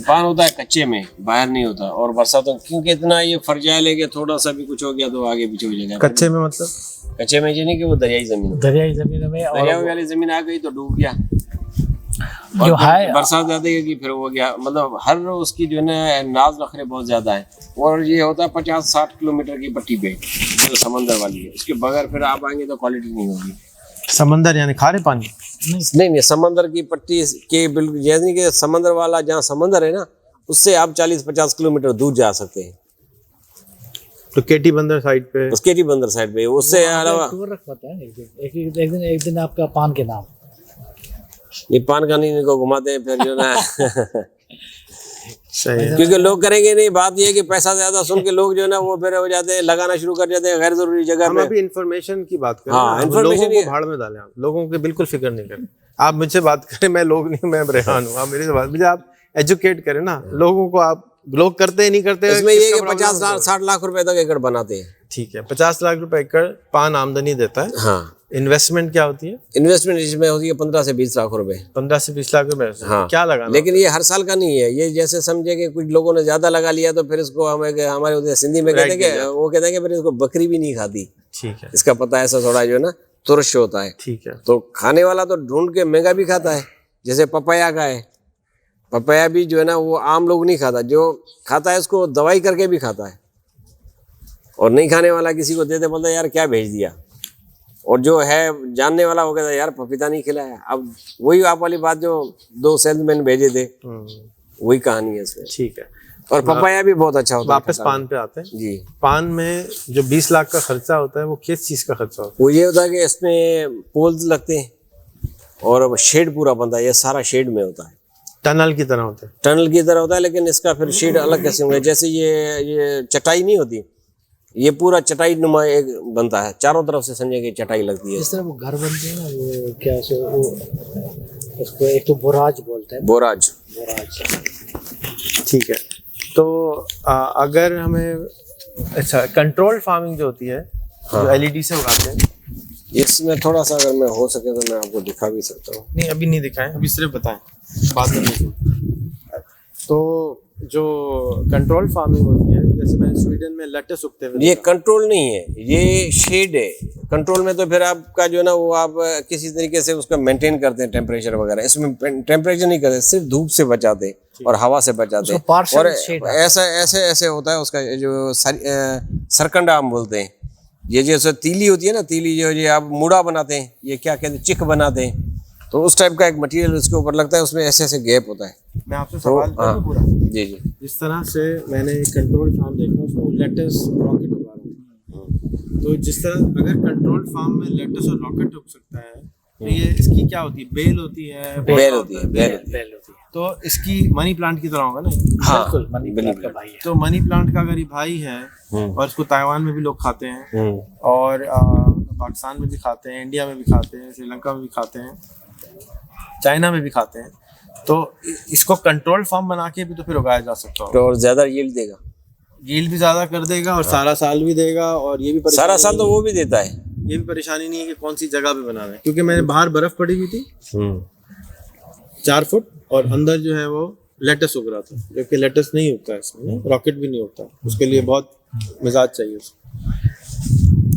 पान होता है कच्चे में, बाहर नहीं होता। और बरसातों क्योंकि इतना ये फरजाइल है कि थोड़ा सा भी कुछ हो गया तो आगे पीछे हो जाएगा। कच्चे में मतलब? कच्चे में ये नहीं कि वो दरियाई जमीन में, दरियाई वाली जमीन आ गई तो डूब गया, जो है बरसात ज्यादा होगी फिर हो गया। मतलब हर उसकी जो है ना नाज नखरे बहुत ज्यादा है। और ये होता है 50-60 किलोमीटर की पट्टी पे, जो समंदर वाली है। उसके बगैर फिर आप आएंगे तो क्वालिटी नहीं होगी। समंदर यानी खारे पानी? नहीं, समंदर की पट्टी के बिल्कुल, यानी कि समंदर वाला जहाँ समंदर है ना, उससे आप 40-50 किलोमीटर दूर जा सकते हैं। तो केटी बंदर साइड पे? उस केटी बंदर साइड पे। उससे अलावा टूर रखवाता है एक दिन आपका पान के नाम। नहीं, पान का नहीं, इनको घुमाते हैं फिर जो ना सही है। क्योंकि लोग करेंगे नहीं। बात ये है कि पैसा ज्यादा सुन के लोग जो है ना वो फिर हो जाते हैं, लगाना शुरू कर जाते हैं गैर जरूरी जगह पे। हम अभी इन्फॉर्मेशन की बात कर रहे हैं। हाँ, इन्फॉर्मेशन को भाड़ में डालें। आप लोगों की बिल्कुल फिक्र नहीं करें। आप मुझसे बात करें, मैं लोग नहीं, मैं रेहान हूँ। आप मेरे से बात, मुझे आप एजुकेट करें ना लोगों को। आप लोग करते ही नहीं करते। इसमें ये कि 50-60 लाख रुपए तक एकड़ बनाते हैं। ठीक है, 50 लाख रुपए एकड़ पान आमदनी देता है। हाँ। इन्वेस्टमेंट क्या होती है? इन्वेस्टमेंट इसमें होती है 15 से 20 लाख रुपए। 15 से 20 लाख रुपए? हाँ। क्या लगाना? लेकिन ये हर साल का नहीं है। ये जैसे समझे कि कुछ लोगों ने ज्यादा लगा लिया तो फिर इसको हमारे उधर सिंधी में कहते हैं कि वो कहते हैं कि फिर इसको बकरी भी नहीं खाती। ठीक है, इसका पता ऐसा थोड़ा जो है ना तुरश होता है। ठीक है। तो खाने वाला तो ढूंढ के महंगा भी खाता है, जैसे पपाया का है। पपाया भी जो है ना वो आम लोग नहीं खाता, जो खाता है उसको दवाई करके भी खाता है। और नहीं खाने वाला किसी को देते, बोलता है यार क्या भेज दिया। और जो है जानने वाला हो गया यार पपीता नहीं खिलाया। अब वही आप वाली बात जो 2 सेल्समैन भेजे थे, वही कहानी है इसमें। ठीक है। और पपाया भी बहुत अच्छा होता है। वापस पान पे आते हैं जी। पान में जो 20 लाख का खर्चा होता है वो किस चीज का खर्चा होता है? वो ये होता है कि इसमें पोल्स लगते हैं और शेड पूरा बनता है। ये सारा शेड में होता है, टनल की तरह होता है। टनल की तरह होता है, लेकिन इसका फिर शेड अलग किस्म का। जैसे ये चटाई नहीं होती, ये पूरा चटाई नुमा एक बनता है, चारों तरफ से समझे कि चटाई लगती है। इस तरह वो घर बनते हैं ना, वो क्या वो उसको एक तो बोराज बोलते हैं। बोराज। ठीक है। तो अगर हमें अच्छा कंट्रोल फार्मिंग जो होती है, हाँ। जो एलईडी से उगाते हैं, इसमें थोड़ा सा अगर मैं हो सके तो मैं आपको दिखा भी सकता हूँ। नहीं अभी नहीं दिखाएं, अभी सिर्फ बताएं, बाद में देखो। तो जो कंट्रोल फार्मिंग होती है, जैसे मैं स्वीडन में लेट्स उगते हुए, ये कंट्रोल नहीं है, ये शेड है। कंट्रोल में तो फिर आपका जो है ना वो आप किसी तरीके से उसका मेंटेन करते हैं टेम्परेचर वगैरह। इसमें टेम्परेचर नहीं करते, सिर्फ धूप से बचाते और हवा से बचाते। और ऐसे होता है उसका जो सरकंडा हम बोलते हैं। ये जैसे तीली होती है ना, तीली जो आप मुड़ा बनाते हैं, ये क्या कहते हैं, चिक बनाते हैं, तो उस टाइप का एक मटेरियल उसके ऊपर लगता है, उसमें ऐसे ऐसे गैप होता है। मैं आपसे सवाल करूं पूरा? जी जी। जिस तरह से मैंने कंट्रोल फार्म देखा उसमें लेट्स रॉकेट उगा रहा है, तो जिस तरह अगर कंट्रोल फार्म में लेट्स और रॉकेट उग सकता है, तो ये इसकी क्या होती है? बेल होती है? बेल होती है, बेल होती है। तो इसकी मनी प्लांट की तरह होगा ना? हाँ, बिल्कुल मनी प्लांट का भाई है। तो मनी प्लांट का अगर ये भाई है और इसको ताइवान में भी लोग खाते हैं, और पाकिस्तान में भी खाते हैं, इंडिया में भी खाते हैं, श्रीलंका में भी खाते हैं, चाइना में भी खाते हैं। तो इसको कंट्रोल फार्म बना के भी तो फिर उगाया जा सकता है, तो और ज्यादा यील्ड देगा, यील्ड भी ज्यादा कर देगा और सारा साल भी देगा। और ये भी सारा साल तो वो भी देता है। ये भी परेशानी नहीं है कि कौन सी जगह पे बनाना है, क्योंकि मैंने बाहर बर्फ पड़ी हुई थी 4 फुट और अंदर जो है वो लेटस उग रहा था, जबकि लेटस नहीं उगता है इसमें, रॉकेट भी नहीं उगता, उसके लिए बहुत मिजाज चाहिए उसको।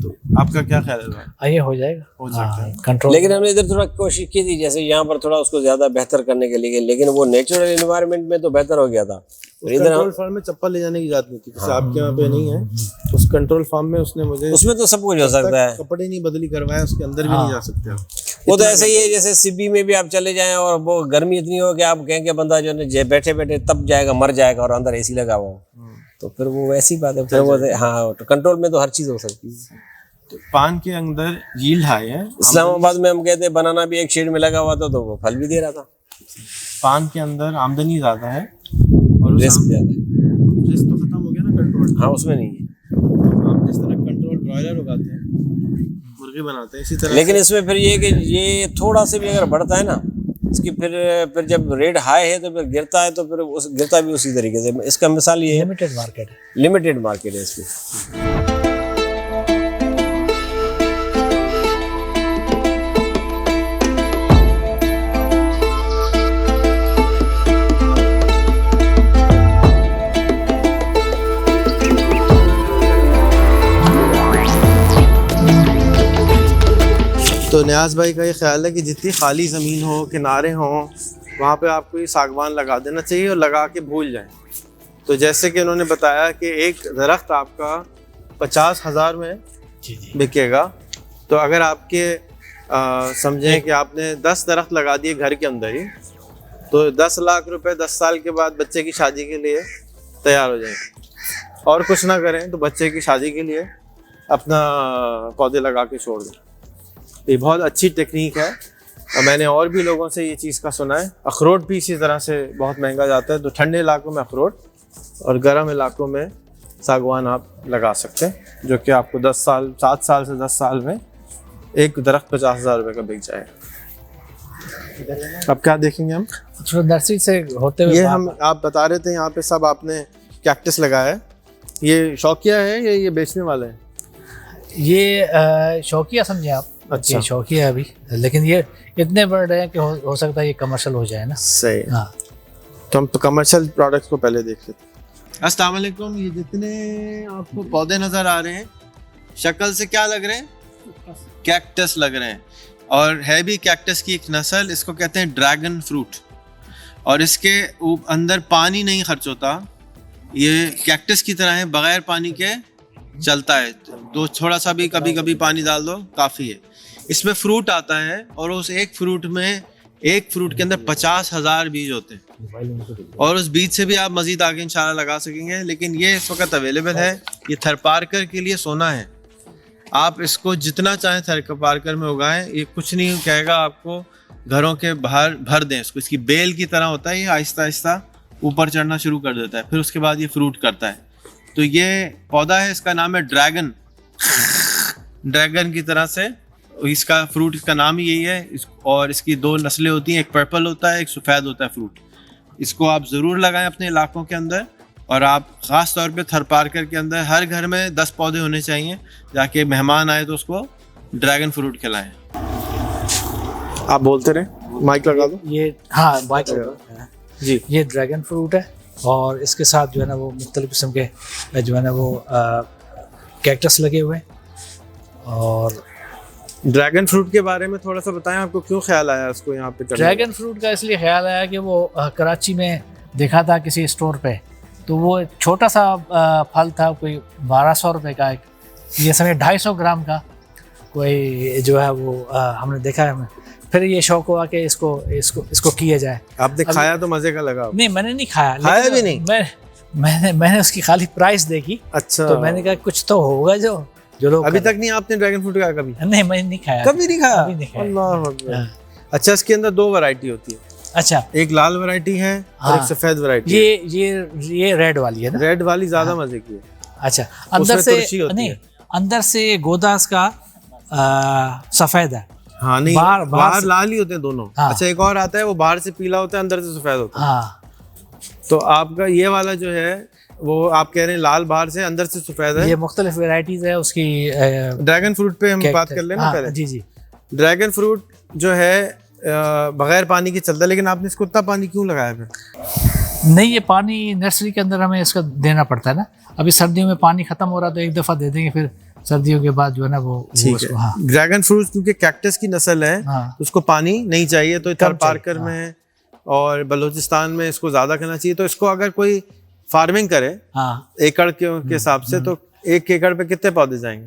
तो आपका क्या ख्याल है? ये हो जाएगा, हो सकता है कंट्रोल। लेकिन हमने इधर थोड़ा कोशिश की थी, जैसे यहाँ पर थोड़ा उसको ज्यादा बेहतर करने के लिए, लेकिन वो नेचुरल एनवायरनमेंट में तो बेहतर हो गया था। इधर कंट्रोल फार्म में चप्पल ले जाने की इजाजत नहीं थी, जैसे आपके यहाँ पे नहीं है। उस कंट्रोल फार्म में उसने मुझे, उसमें तो सब कुछ हो सकता है, कपड़े नहीं बदली करवाया, उसके अंदर भी नहीं जा सकते आप। वो तो ऐसे ही है जैसे सिबी में भी आप चले जाएं और वो गर्मी इतनी हो कि आप कहें कि बंदा जो है बैठे बैठे तब जाएगा, मर जाएगा, और अंदर एसी लगा हुआ हो, तो फिर वो वैसी बात है। फिर वो हाँ, तो कंट्रोल में तो हर चीज हो सकती है। तो पान के अंदर यील्ड हाई है। इस्लामाबाद में हम कहते हैं बनाना भी एक शेड में लगा हुआ था, तो वो फल भी दे रहा था। पान के अंदर आमदनी ज्यादा है और रिस्क ज्यादा है। रिस्क तो खत्म हो गया ना कंट्रोल। हाँ, उसमें नहीं है। आप जिस तरह कंट्रोल ब्रॉयलर उगाते हैं, मुर्गी बनाते हैं, इसी तरह। लेकिन इसमें फिर ये कि ये थोड़ा से भी अगर बढ़ता है ना, इसकी फिर जब रेट हाई है तो फिर गिरता है, तो फिर उस गिरता भी उसी तरीके से। इसका मिसाल ये है, लिमिटेड मार्केट है, लिमिटेड मार्केट है इसकी। तो न्याज भाई का ये ख्याल है कि जितनी खाली ज़मीन हो, किनारे हों, वहाँ पे आपको ये सागवान लगा देना चाहिए और लगा के भूल जाएं। तो जैसे कि उन्होंने बताया कि एक दरख्त आपका 50,000 में बिकेगा। तो अगर आपके समझें कि आपने 10 दरख्त लगा दिए घर के अंदर ही, तो 10 लाख रुपए 10 साल के बाद बच्चे की शादी के लिए तैयार हो जाएंगे। और कुछ ना करें तो बच्चे की शादी के लिए अपना पौधे लगा के छोड़ दें। ये बहुत अच्छी टेक्निक है और मैंने और भी लोगों से ये चीज़ का सुना है। अखरोट भी इसी तरह से बहुत महंगा जाता है, तो ठंडे इलाकों में अखरोट और गर्म इलाकों में सागवान आप लगा सकते हैं, जो कि आपको 7 साल से 10 साल में एक दरख्त 50,000 रुपये का बिक जाएगा। अब क्या देखेंगे हम? नर्सरी से होते हुए ये हम आप बता रहे थे यहाँ पे सब आपने कैक्टस लगाया है। ये शौकिया है या ये बेचने वाले हैं? ये शौकिया समझे आप। अच्छा, शौकिया अभी, लेकिन ये इतने बढ़ रहे हैं कि हो सकता है ये कमर्शियल हो जाए ना। सही। हाँ, तो हम कमर्शियल प्रोडक्ट्स को पहले देख लेते हैं। अस्सलाम वालेकुम। ये जितने आपको पौधे नज़र आ रहे हैं, शक्ल से क्या लग रहे हैं? कैक्टस लग रहे हैं, और है भी कैक्टस की एक नस्ल। इसको कहते हैं ड्रैगन फ्रूट, और इसके अंदर पानी नहीं खर्च होता। ये कैक्टस की तरह है, बगैर पानी के चलता है। तो थोड़ा सा भी कभी कभी पानी डाल दो काफ़ी है। इसमें फ्रूट आता है और उस एक फ्रूट के अंदर 50,000 बीज होते हैं, और उस बीज से भी आप मजीद आगे इंशाल्लाह लगा सकेंगे। लेकिन ये इस वक्त अवेलेबल है। ये थरपारकर के लिए सोना है। आप इसको जितना चाहें थरपारकर में उगाएं, ये कुछ नहीं कहेगा आपको। घरों के बाहर भर दें इसको। इसकी बेल की तरह होता है, ये आहिस्ता आहिस्ता ऊपर चढ़ना शुरू कर देता है, फिर उसके बाद ये फ्रूट करता है। तो ये पौधा है, इसका नाम है ड्रैगन। ड्रैगन की तरह से इसका फ्रूट का नाम ही यही है। और इसकी 2 नस्लें होती हैं, एक पर्पल होता है, एक सफ़ेद होता है फ्रूट। इसको आप ज़रूर लगाएं अपने इलाकों के अंदर, और आप ख़ास तौर पे थरपारकर के अंदर हर घर में 10 पौधे होने चाहिए, जाके मेहमान आए तो उसको ड्रैगन फ्रूट खिलाएं। आप बोलते रहे, माइक लगा दो। ये हाँ माइक लगा जी। ये ड्रैगन फ्रूट है, और इसके साथ जो है ना वो मुख्तलिफ किस्म के जो है ना वो कैक्टस लगे हुए हैं। और ड्रैगन फ्रूट के बारे में थोड़ा सा बताएं, आपको क्यों ख्याल आया उसको यहाँ पे करने का? ड्रैगन फ्रूट का इसलिए ख्याल आया कि वो कराची में देखा था किसी स्टोर पे, तो वो एक छोटा सा फल था, कोई 1200 रुपये का। एक ये समय 250 ग्राम का कोई जो है वो हमने देखा है। फिर ये शौक हुआ कि इसको किया जाए। आपने खाया तो मजे का लगा? नहीं, मैंने नहीं खाया भी नहीं। मैंने उसकी खाली प्राइस देखी। अच्छा। तो मैंने कहा कुछ तो होगा जो लोग अभी तक नहीं आपने ड्रैगन फ्रूट खाया कभी? नहीं, मैंने नहीं खाया। कभी नहीं खाया? अभी नहीं खाया। अल्लाह अकबर। अच्छा, इसके अंदर 2 वैरायटी होती है। अच्छा, एक लाल वैरायटी है और एक सफेद वैरायटी। ये रेड वाली है ना? रेड वाली ज्यादा मजे की है। अच्छा, अंदर से नहीं, अंदर से गोदास का सफेद है। हाँ नहीं, बाहर लाल ही होते हैं दोनों। हाँ। अच्छा, एक और आता है वो बाहर से पीला होता है, अंदर से सफेद होता है। हाँ, तो आपका ये वाला जो है वो आप कह रहे हैं लाल बाहर से अंदर से सफेद है। ये मुख्तलिफ वेराइटीज है उसकी। ड्रैगन फ्रूट पे हम बात कर लेना पहले। जी जी। ड्रैगन फ्रूट जो है बगैर पानी के चलता है, लेकिन आपने इसको उतना पानी क्यों लगाया फिर? नहीं, ये पानी नर्सरी के अंदर हमें इसका देना पड़ता है ना। अभी सर्दियों में पानी खत्म हो रहा तो एक दफ़ा दे देंगे, फिर सर्दियों के बाद जो है ना वो उसको। हाँ, ड्रैगन फ्रूट क्योंकि कैक्टस की नस्ल है, हाँ, उसको पानी नहीं चाहिए, तो थर पार्कर में और बलूचिस्तान में इसको ज़्यादा करना चाहिए। तो इसको अगर कोई फार्मिंग करे एकड़ के हिसाब से, तो 1 एकड़ पे कितने पौधे जाएंगे?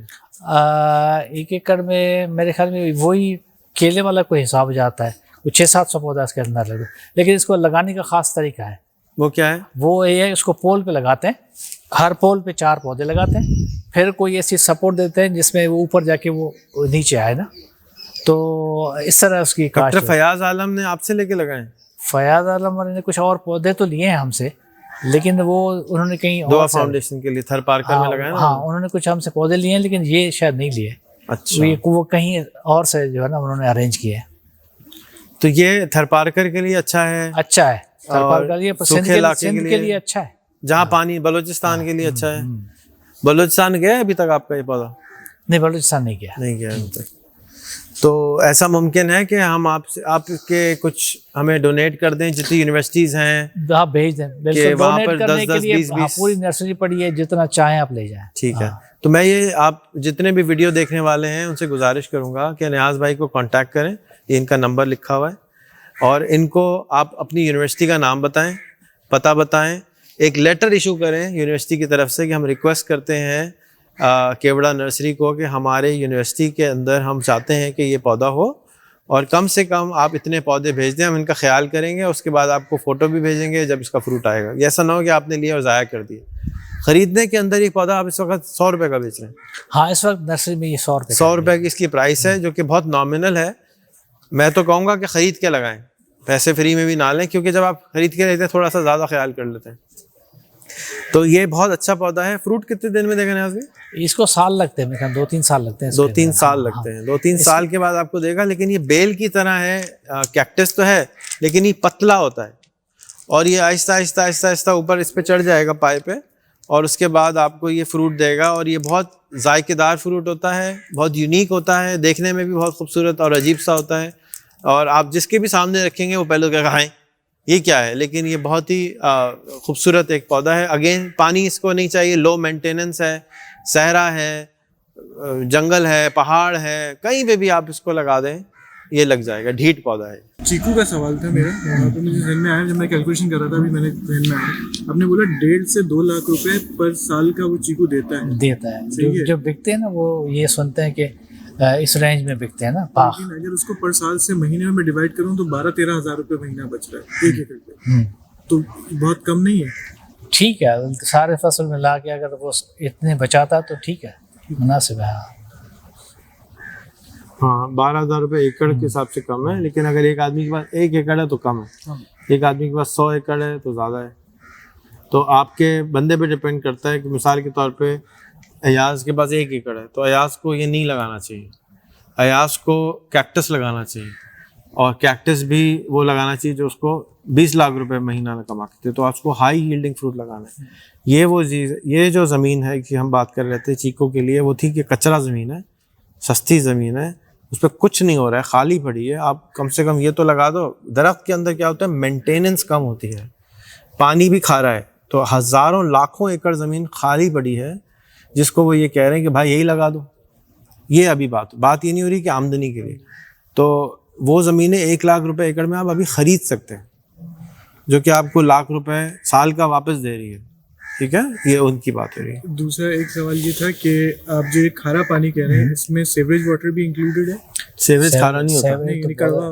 1 एकड़ में मेरे ख्याल में वही केले वाला कोई हिसाब जाता है, वो 600-700 पौधा इसके अंदर लगे। लेकिन इसको लगाने का खास तरीका है। वो क्या है? वो ये है, इसको पोल पे लगाते हैं, हर पोल पे 4 पौधे लगाते हैं, फिर कोई ऐसी सपोर्ट देते हैं जिसमें वो ऊपर जाके वो नीचे आए ना। तो इस तरह उसकी डॉक्टर फयाज आलम ने आपसे लेके लगाए? फयाज आलम ने कुछ और पौधे तो लिए हैं हमसे, लेकिन वो उन्होंने कहीं दुआ फाउंडेशन के लिए थर पार्कर में लगाए ना। हाँ, उन्होंने कुछ हमसे पौधे लिए हैं, लेकिन ये शायद नहीं लिए। अच्छा, वो कहीं और से जो है ना उन्होंने अरेंज किए। तो ये थर पार्कर के लिए अच्छा है। अच्छा है, थर पार्कर ये सिंध के लिए अच्छा है, जहाँ पानी। बलूचिस्तान के लिए अच्छा है। बलूचिस्तान गया अभी तक आपका ये पौधा? नहीं, बलूचिस्तान नहीं गया अभी तक। तो ऐसा मुमकिन है कि हम आपके कुछ हमें डोनेट कर दें, जितनी यूनिवर्सिटीज हैं आप भेज दें। बिल्कुल, वहाँ पर डोनेट करने के लिए 10-20 पूरी नर्सरी पड़ी है, जितना चाहें आप ले जाएं। ठीक है। तो मैं ये आप जितने भी वीडियो देखने वाले हैं उनसे गुजारिश करूंगा कि नियाज भाई को कांटेक्ट करें, ये इनका नंबर लिखा हुआ है, और इनको आप अपनी यूनिवर्सिटी का नाम बताएं, पता बताएं, एक लेटर इशू करें यूनिवर्सिटी की तरफ से कि हम रिक्वेस्ट करते हैं केवड़ा नर्सरी को कि हमारे यूनिवर्सिटी के अंदर हम चाहते हैं कि ये पौधा हो, और कम से कम आप इतने पौधे भेज दें, हम इनका ख्याल करेंगे, उसके बाद आपको फ़ोटो भी भेजेंगे जब इसका फ्रूट आएगा। ये ऐसा ना हो कि आपने लिया और ज़ाया कर दिया। ख़रीदने के अंदर ये पौधा आप इस वक्त 100 रुपये का बेच रहे हैं। हाँ, इस वक्त नर्सरी में ये 100 रुपये की इसकी प्राइस है, जो कि बहुत नॉमिनल है। मैं तो कहूँगा कि ख़रीद के लगाएं, पैसे फ्री में भी ना लें, क्योंकि जब आप ख़रीद के लेते हैं थोड़ा सा ज़्यादा ख्याल कर लेते हैं। तो ये बहुत अच्छा पौधा है। फ्रूट कितने दिन में देगा नियाज़ भाई? इसको साल लगते हैं, मेरे 2-3 साल लगते हैं। 2-3 साल लगते हैं। 2-3 साल के बाद आपको देगा। लेकिन ये बेल की तरह है, कैक्टस तो है, लेकिन ये पतला होता है, और ये आहिस्ता आहिस्ता आहिस्ता आहिस्ता ऊपर इस पे चढ़ जाएगा पाए पे, और उसके बाद आपको ये फ्रूट देगा। और ये बहुत जायकेदार फ्रूट होता है, बहुत यूनिक होता है, देखने में भी बहुत खूबसूरत और अजीब सा होता है। और आप जिसके भी सामने रखेंगे वो पहले कहेगा हाय ये क्या है, लेकिन ये बहुत ही खूबसूरत एक पौधा है। अगेन पानी इसको नहीं चाहिए, लो मेंटेनेंस है, सहरा है, जंगल है, पहाड़ है, कहीं पे भी आप इसको लगा दें ये लग जाएगा। ढीठ पौधा है। चीकू का सवाल था मेरा, तो मुझे ध्यान में आया जब मैं कैलकुलेशन कर रहा था, अभी मैंने ध्यान में आया, आपने बोला 1.5 से 2 लाख रुपए पर साल का वो चीकू देता है। जो बिकते हैं ना, वो ये सुनते हैं कि इस रेंज में बिकते हैं ना। लेकिन अगर उसको पर साल से महीने में मैं डिवाइड करूं तो 12-13 हज़ार रुपये महीना बच रहा है 1 एकड़ पे, तो बहुत कम नहीं है। ठीक है, सारे फसल मिला के अगर वो इतने बचाता तो ठीक है, मुनासिब है। हाँ, 12,000 रुपये एकड़ के हिसाब से कम है, लेकिन अगर एक आदमी के पास 1 एकड़ है तो कम है, एक आदमी के पास 100 एकड़ है तो ज़्यादा है। तो आपके बंदे पे डिपेंड करता है कि मिसाल के तौर पे अयाज के पास 1 एकड़ है तो अयाज को ये नहीं लगाना चाहिए, अयाज को कैक्टस लगाना चाहिए, और कैक्टस भी वो लगाना चाहिए जो उसको 20 लाख रुपए महीना में कमाते, तो आपको हाई यील्डिंग फ्रूट लगाना है। ये वो चीज़, ये जो ज़मीन है कि हम बात कर रहे थे चीकू के लिए, वो थी कि कचरा ज़मीन है, सस्ती ज़मीन है, उस पर कुछ नहीं हो रहा है, खाली पड़ी है। आप कम से कम ये तो लगा दो। दरख्त के अंदर क्या होता है, मेंटेनेंस कम होती है, पानी भी खा रहा है, तो हज़ारों लाखों एकड़ ज़मीन खाली पड़ी है जिसको वो ये कह रहे हैं कि भाई यही लगा दो। ये अभी बात ये नहीं हो रही कि आमदनी के लिए, तो वो ज़मीनें 1 लाख रुपए एकड़ में आप अभी ख़रीद सकते हैं, जो कि आपको लाख रुपए साल का वापस दे रही है। ठीक है, ये उनकी बात हो रही है। दूसरा एक सवाल ये था कि आप जो खारा पानी कह रहे हैं, इसमें सेवरेज वाटर भी इंक्लूडेड है? सेवरेज खारा नहीं होता, नहीं, कड़वा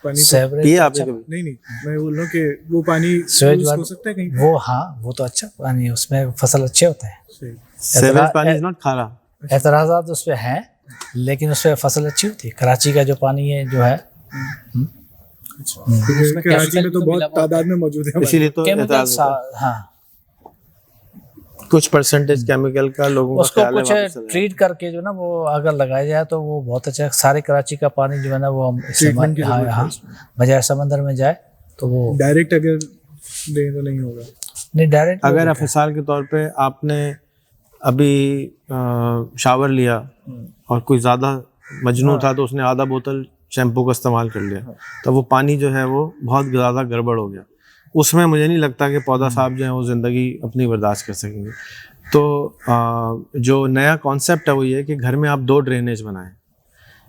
पानी पिए आपने कभी? नहीं, मैं बोल रहा हूँ कि वो पानी हो सकता है कहीं वो, हाँ वो तो अच्छा पानी, उसमें फसल अच्छे होते हैं। सेवरेज पानी इज नॉट खारा। एतराज़ात उस पर हैं, लेकिन उस पर फसल अच्छी होती है। कराची का जो पानी है जो है, कराची में तो बहुत तादाद में मौजूद है, इसीलिए तो हाँ। कुछ परसेंटेज केमिकल का लोगों का उसको ख्याल है कुछ वापस चला ट्रीट करके जो ना वो अगर लगाया जाए तो वो बहुत अच्छा है। सारे कराची का पानी जो है ना वो हम Treatment की हाँ जरूरत है हाँ बजाय समंदर में जाए तो वो डायरेक्ट अगर दें तो नहीं होगा। नहीं डायरेक्ट अगर मिसाल के तौर पे आपने अभी शावर लिया और कोई ज़्यादा मजनू था तो उसने आधा बोतल शैम्पू का इस्तेमाल कर लिया, तो वो पानी जो है वो बहुत ज़्यादा गड़बड़ हो गया। उसमें मुझे नहीं लगता कि पौधा साहब जो है वो ज़िंदगी अपनी बर्दाश्त कर सकेंगे। तो जो नया कॉन्सेप्ट है वो ये है कि घर में आप 2 ड्रेनेज बनाएं।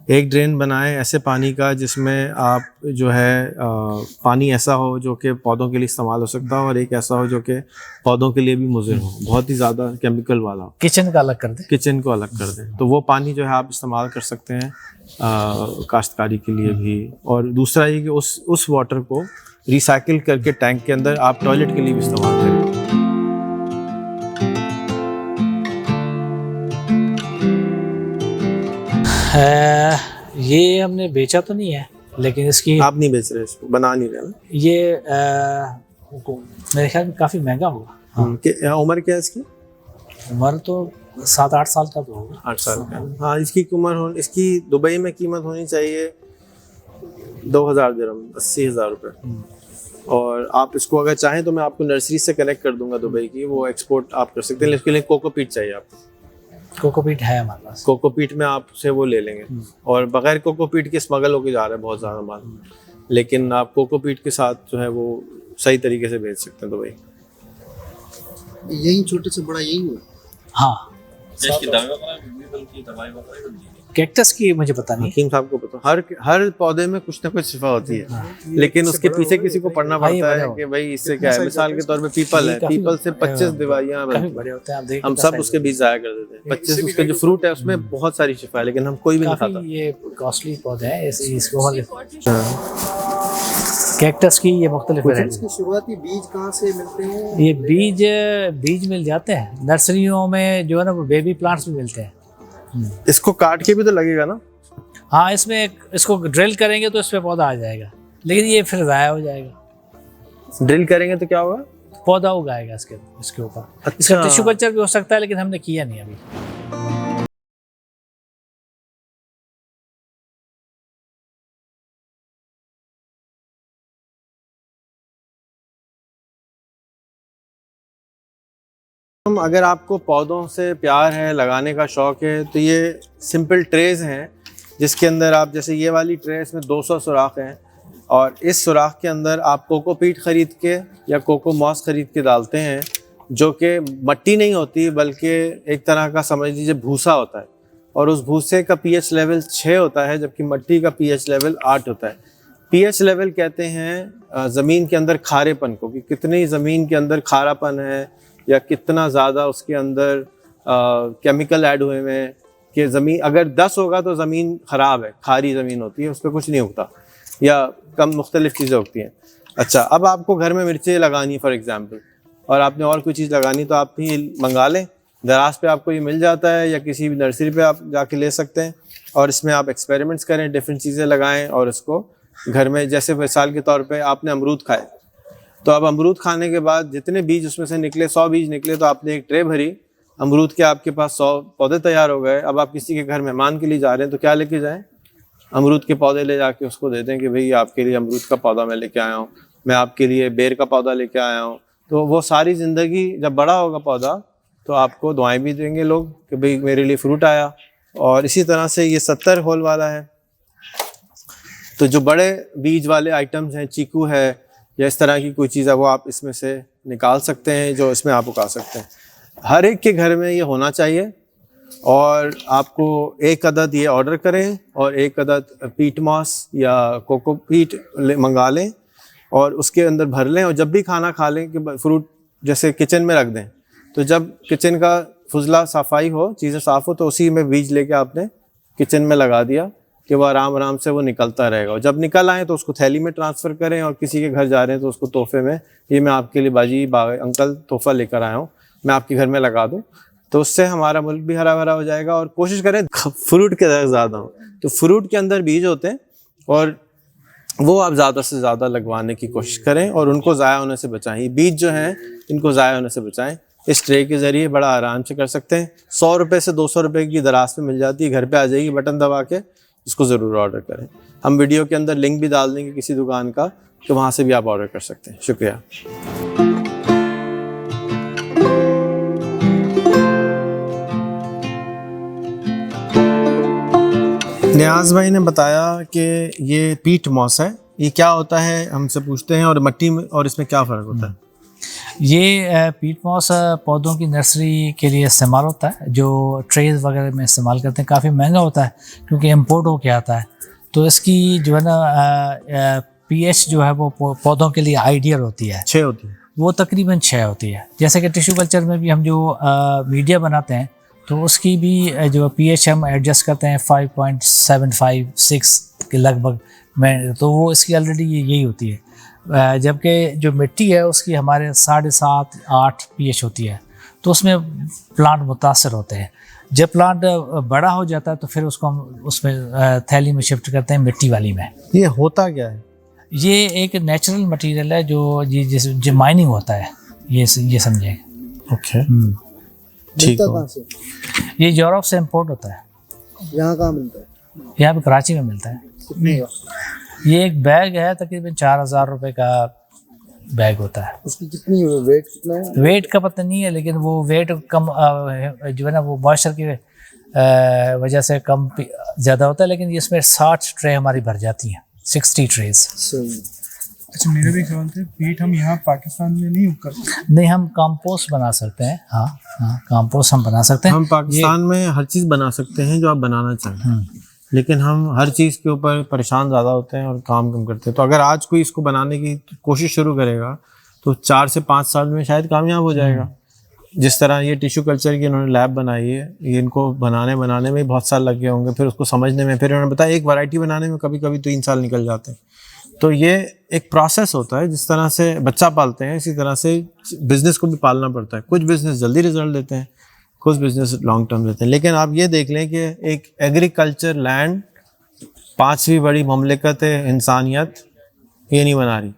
एक ड्रेन बनाएं ऐसे पानी का जिसमें आप जो है पानी ऐसा हो जो कि पौधों के लिए इस्तेमाल हो सकता हो, और एक ऐसा हो जो कि पौधों के लिए भी मुज़िर हो, बहुत ही ज़्यादा केमिकल वाला हो। किचन का अलग कर दे, किचन को अलग कर दें, तो वो पानी जो है आप इस्तेमाल कर सकते हैं काश्तकारी के लिए भी। और दूसरा ये कि उस वाटर को रिसाइकिल करके टैंक के अंदर आप टॉयलेट के लिए भी इस्तेमाल करें। ये हमने बेचा तो नहीं है, लेकिन इसकी आप नहीं बेच रहे, इसको बना नहीं रहे ना? ये मेरे ख्याल में काफ़ी महंगा होगा। उम्र क्या है इसकी? उम्र तो 7-8 साल का तो होगा। 8 साल का। हाँ, इसकी उम्र हो, इसकी दुबई में कीमत होनी चाहिए 2000 दिरहम, 80,000 रुपये। और आप इसको अगर चाहें तो मैं आपको नर्सरी से कनेक्ट कर दूंगा दुबई की, वो एक्सपोर्ट आप कर सकते हैं। इसके लिए कोकोपीट चाहिए आपको। कोकोपीट है हमारे पास। कोकोपीट में आपसे वो ले लेंगे, और बगैर कोकोपीट के स्मगल होके जा रहा है बहुत ज़्यादा माल, लेकिन आप कोकोपीट के साथ जो है वो सही तरीके से बेच सकते हैं दुबई। यही छोटे से बड़ा यही हुआ। हाँ, कैक्टस की मुझे पता नहीं। हकीम साहब को पता, हर पौधे में कुछ ना कुछ शिफा होती है, लेकिन उसके पीछे किसी को पढ़ना पड़ता है कि भाई इससे क्या है। मिसाल के तौर पे पीपल है, पीपल से 25 दवाइयाँ बड़े होते हैं, आप देखिए हम सब उसके बीज जाया कर देते हैं। 25 उसके जो फ्रूट है उसमें बहुत सारी शिफा है, लेकिन हम कोई भी नहीं खाता। ये कॉस्टली पौधे हैं, इसको कैक्टस की ये मुख्तलिफ वैरायटी। इसके शुरुआती बीज कहाँ से मिलते हैं? ये बीज मिल जाते हैं नर्सरियों में, जो है ना वो बेबी प्लांट्स भी मिलते हैं। इसको काट के भी तो लगेगा ना? हाँ, इसको ड्रिल करेंगे तो इसमें पौधा आ जाएगा, लेकिन ये फिर ज़ाया हो जाएगा। ड्रिल करेंगे तो क्या होगा? पौधा उगाएगा इसके ऊपर। अच्छा। इसका टिश्यू कल्चर भी हो सकता है, लेकिन हमने किया नहीं अभी। अगर आपको पौधों से प्यार है, लगाने का शौक है, तो ये सिंपल ट्रेज हैं जिसके अंदर आप, जैसे ये वाली ट्रे, इसमें 200 सुराख हैं, और इस सुराख के अंदर आप कोकोपीट ख़रीद के या कोको मॉस ख़रीद के डालते हैं, जो कि मट्टी नहीं होती बल्कि एक तरह का समझ लीजिए भूसा होता है, और उस भूसे का pH लेवल 6 होता है, जबकि मट्टी का pH लेवल 8 होता है। pH लेवल कहते हैं ज़मीन के अंदर खारेपन को, कि कितनी ज़मीन के अंदर खारापन है या कितना ज़्यादा उसके अंदर केमिकल ऐड हुए हैं, कि ज़मीन अगर 10 होगा तो ज़मीन ख़राब है, खारी ज़मीन होती है, उस पर कुछ नहीं उगता, या कम मुख्तलिफ़ चीज़ें उगती हैं। अच्छा, अब आपको घर में मिर्चें लगानी है फॉर एग्ज़ाम्पल, और आपने और कोई चीज़ लगानी, तो आप भी मंगा लें, दराज पे आपको ये मिल जाता है, या किसी भी नर्सरी पे आप जाके ले सकते हैं, और इसमें आप एक्सपेरिमेंट्स करें, डिफरेंट चीज़ें लगाएं, और इसको घर में, जैसे मिसाल के तौर पे आपने अमरूद खाए, तो अब अमरूद खाने के बाद जितने बीज उसमें से निकले, 100 बीज निकले, तो आपने एक ट्रे भरी अमरूद के, आपके पास 100 पौधे तैयार हो गए। अब आप किसी के घर मेहमान के लिए जा रहे हैं तो क्या लेके जाएं? अमरूद के पौधे ले जाके उसको दे दें कि भाई आपके लिए अमरूद का पौधा मैं लेके आया हूँ, मैं आपके लिए बेर का पौधा लेके आया हूँ। तो वो सारी ज़िंदगी जब बड़ा होगा पौधा, तो आपको दुआएं भी देंगे लोग कि भाई मेरे लिए फ्रूट आया। और इसी तरह से ये 70 होल वाला है, तो जो बड़े बीज वाले आइटम्स हैं, चीकू है या इस तरह की कोई चीज़ है, वो आप इसमें से निकाल सकते हैं, जो इसमें आप उगा सकते हैं। हर एक के घर में ये होना चाहिए, और आपको एक अदद ये ऑर्डर करें और एक अदद पीट मॉस या कोकोपीट मंगा लें और उसके अंदर भर लें, और जब भी खाना खा लें कि फ्रूट जैसे किचन में रख दें, तो जब किचन का फुजला सफाई हो, चीज़ें साफ़ हो, तो उसी में बीज लेके आपने किचन में लगा दिया कि वो आराम आराम से वो निकलता रहेगा। और जब निकल आए तो उसको थैली में ट्रांसफ़र करें, और किसी के घर जा रहे हैं तो उसको तोहफे में, ये मैं आपके लिए बाजी अंकल तोहफा लेकर आया हूँ, मैं आपके घर में लगा दूँ, तो उससे हमारा मुल्क भी हरा भरा हो जाएगा। और कोशिश करें फ्रूट के ज़्यादा हो, तो फ्रूट के अंदर बीज होते हैं, और वो आप ज़्यादा से ज़्यादा लगवाने की कोशिश करें और उनको ज़ाया होने से बचाएं। बीज जो हैं इनको ज़ाया होने से बचाएं। इस ट्रे के ज़रिए बड़ा आराम से कर सकते हैं। 100 रुपये से 200 रुपये की दराज में मिल जाती है, घर पे आ जाएगी बटन दबा के। इसको ज़रूर ऑर्डर करें। हम वीडियो के अंदर लिंक भी डाल देंगे किसी दुकान का, तो वहाँ से भी आप ऑर्डर कर सकते हैं। शुक्रिया। नियाज़ भाई ने बताया कि ये पीट मॉस है, ये क्या होता है हमसे पूछते हैं, और मिट्टी में और इसमें क्या फ़र्क होता है? ये पीट मॉस पौधों की नर्सरी के लिए इस्तेमाल होता है, जो ट्रेज वगैरह में इस्तेमाल करते हैं। काफ़ी महंगा होता है क्योंकि इम्पोर्ट होके आता है, तो इसकी जो है ना पीएच जो है वो पौधों के लिए आइडियल होती है। 6 होती है, वो तकरीबन 6 होती है। जैसे कि टिश्यू कल्चर में भी हम जो मीडिया बनाते हैं तो उसकी भी जो पीएच हम एडजस्ट करते हैं 5.75-6 के लगभग में, तो वो इसकी ऑलरेडी यही होती है। जबकि जो मिट्टी है उसकी हमारे 7.5-8 पीएच होती है, तो उसमें प्लांट मुतासर होते हैं। जब प्लांट बड़ा हो जाता है तो फिर उसको हम उसमें थैली में शिफ्ट करते हैं, मिट्टी वाली में। ये होता क्या है? ये एक नेचुरल मटेरियल है जो माइनिंग होता है, ये समझें। ओके, ठीक है। ये यूरोप से इंपोर्ट होता है। यहाँ कहाँ मिलता है? यहाँ पे कराची में मिलता है। कितने का? ये एक बैग है, तकरीबन 4000 रुपये का बैग होता है। उसकी कितनी वेट कितना है? वेट का पता नहीं है, लेकिन वो वेट कम जो है ना वो मॉइस्चर की वजह से कम ज़्यादा होता है, लेकिन इसमें 60 ट्रे हमारी भर जाती हैं, 60 ट्रेज। सही। अच्छा, मेरा भी ख्याल था पीट हम यहाँ पाकिस्तान में नहीं कर सकते। नहीं, हम कंपोस्ट बना सकते हैं। हाँ, कंपोस्ट हम बना सकते हैं। हम पाकिस्तान में हर चीज़ बना सकते हैं जो आप बनाना चाहें, लेकिन हम हर चीज़ के ऊपर परेशान ज़्यादा होते हैं और काम कम करते हैं। तो अगर आज कोई इसको बनाने की कोशिश शुरू करेगा तो 4 से 5 साल में शायद कामयाब हो जाएगा। जिस तरह ये टिश्यू कल्चर की इन्होंने लैब बनाई है, ये इनको बनाने में बहुत साल लग गए होंगे, फिर उसको समझने में, फिर इन्होंने बताया एक वैरायटी बनाने में कभी 3 साल निकल जाते हैं। तो ये एक प्रोसेस होता है। जिस तरह से बच्चा पालते हैं, इसी तरह से बिज़नेस को भी पालना पड़ता है। कुछ बिज़नेस जल्दी रिजल्ट देते हैं, कुछ बिज़नेस लॉन्ग टर्म देते हैं। लेकिन आप ये देख लें कि एक एग्रीकल्चर लैंड 5वीं बड़ी ममलिकत है इंसानियत, ये नहीं बना रही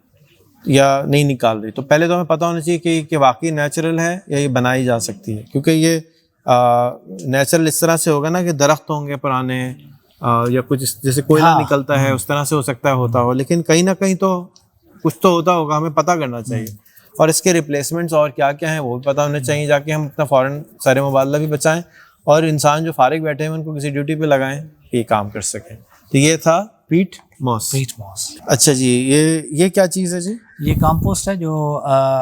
या नहीं निकाल रही, तो पहले तो हमें पता होना चाहिए कि वाकई नेचुरल है या ये बनाई जा सकती है। क्योंकि ये नेचुरल इस तरह से होगा ना कि दरख्त होंगे पुराने या कुछ जैसे कोयला निकलता है उस तरह से हो सकता है होता हो, लेकिन कहीं ना कहीं तो कुछ तो होता होगा, हमें पता करना चाहिए। और इसके रिप्लेसमेंट्स और क्या क्या हैं वो भी पता होने चाहिए, जाके हम अपना फ़ौरन सर मुबादला भी बचाएं और इंसान जो फारिग बैठे हैं उनको किसी ड्यूटी पे लगाएं कि ये काम कर सकें। तो ये था पीट मॉस। अच्छा जी, ये क्या चीज़ है जी? ये कंपोस्ट है जो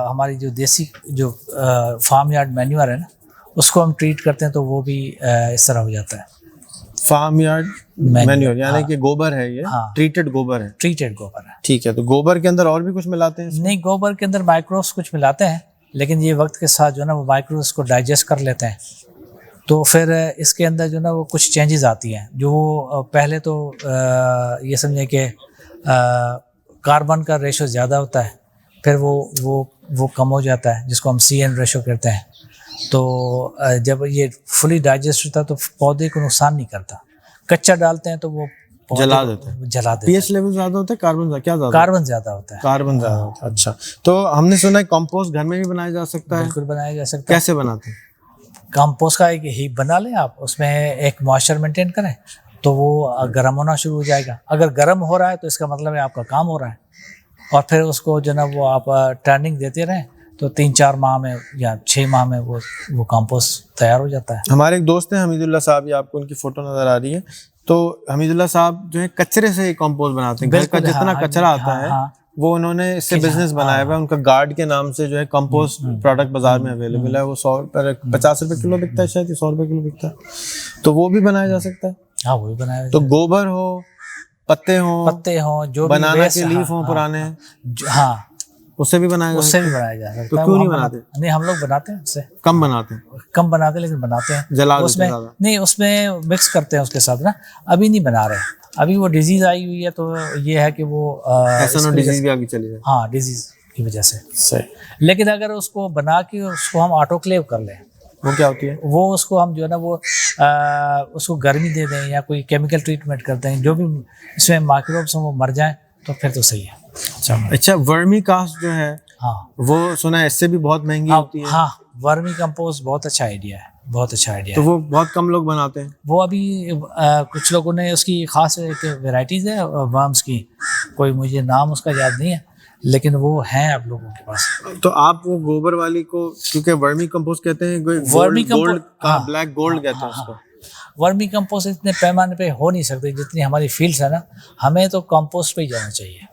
हमारी जो देसी जो फार्म यार्ड मैन्यूअर है ना, उसको हम ट्रीट करते हैं तो वो भी इस तरह हो जाता है। फार्म यार्ड मैन्यूअर यानी कि गोबर है ये? हाँ, ट्रीटेड गोबर है। ट्रीटेड गोबर है, ठीक है। तो गोबर के अंदर और भी कुछ मिलाते हैं? नहीं, गोबर के अंदर माइक्रोब्स कुछ मिलाते हैं, लेकिन ये वक्त के साथ जो है ना वो माइक्रोब्स को डाइजेस्ट कर लेते हैं, तो फिर इसके अंदर जो ना वो कुछ चेंजेस आती हैं। जो पहले तो ये समझे कि कार्बन का रेशो ज़्यादा होता है, फिर वो कम हो जाता है, जिसको हम CN रेशो कहते हैं। तो जब ये फुली डाइजेस्ट होता है तो पौधे को नुकसान नहीं करता। कच्चा डालते हैं तो वो जला देते हैं। पीएच लेवल ज़्यादा होता है, कार्बन क्या ज़्यादा? कार्बन ज़्यादा होता है। कार्बन ज़्यादा होता है। अच्छा, तो हमने सुना है कंपोस्ट घर में भी बनाया जा सकता है? बिल्कुल बनाया जा सकता है। कैसे बनाते हैं? कंपोस्ट का एक हीप बना लें आप, उसमें एक मॉइस्चर मेंटेन करें तो वो गर्म होना शुरू हो जाएगा। अगर गर्म हो रहा है तो इसका मतलब है आपका काम हो रहा है, और फिर उसको जो ना वो आप टर्निंग देते रहें तो 3-4 माह में या 6 माह में वो कंपोस्ट तैयार हो जाता है। हमारे एक दोस्त हैं हमीदुल्लाह साहब, ये आपको उनकी फ़ोटो नज़र आ रही है। तो हमीदुल्लाह साहब जो है कचरे से कंपोस्ट बनाते हैं। घर का जितना कचरा आता है वो उन्होंने इससे बिजनेस बनाया हुआ है। उनका गार्ड के नाम से जो है कंपोस्ट प्रोडक्ट बाजार में अवेलेबल है। वो 50 रुपये किलो बिकता है, शायद 100 रुपये किलो बिकता है, तो वो भी बनाया जा सकता है। हाँ, वो भी बनाया। तो गोबर हो, पत्ते हो, जो बनाना के लीफ हो पुराने, हाँ, उससे भी बनाया जा सकता है। तो क्यों नहीं बनाते? नहीं, हम लोग बनाते हैं, उससे कम बनाते हैं, लेकिन बनाते हैं। जला उसमें नहीं, उसमें मिक्स करते हैं उसके साथ ना। अभी नहीं बना रहे, अभी वो डिजीज आई हुई है, तो ये है कि वो ऐसा डिजीज भी आगे चली जाए। हाँ, डिजीज की वजह से सही। लेकिन अगर उसको बना के उसको हम ऑटोक्लेव कर लें, वो क्या होती है? वो उसको हम जो है ना वो उसको गर्मी दे दें या कोई केमिकल ट्रीटमेंट करते हैं, जो भी इसमें माइक्रोब्स हैं वो मर जाएं, तो फिर तो सही है। अच्छा, वर्मी कास्ट जो है हाँ वो सुना है इससे भी बहुत महंगी होती है। हाँ, वर्मी कंपोस्ट बहुत अच्छा आइडिया है, बहुत अच्छा आइडिया तो है। वो बहुत कम लोग बनाते हैं। वो अभी कुछ लोगों ने उसकी खास एक वेराइटीज़ है वर्म्स की, कोई मुझे नाम उसका याद नहीं है, लेकिन वो हैं आप लोगों के पास। तो आप वो गोबर वाली को, क्योंकि वर्मी कंपोस्ट कहते हैं, वर्मी गोल्ड का हाँ, ब्लैक गोल्ड कहते हैं उसको। वर्मी कंपोस्ट इतने पैमाने पे हो नहीं सकते जितनी हमारी फील्ड्स है ना, हमें तो कंपोस्ट पे ही जाना चाहिए।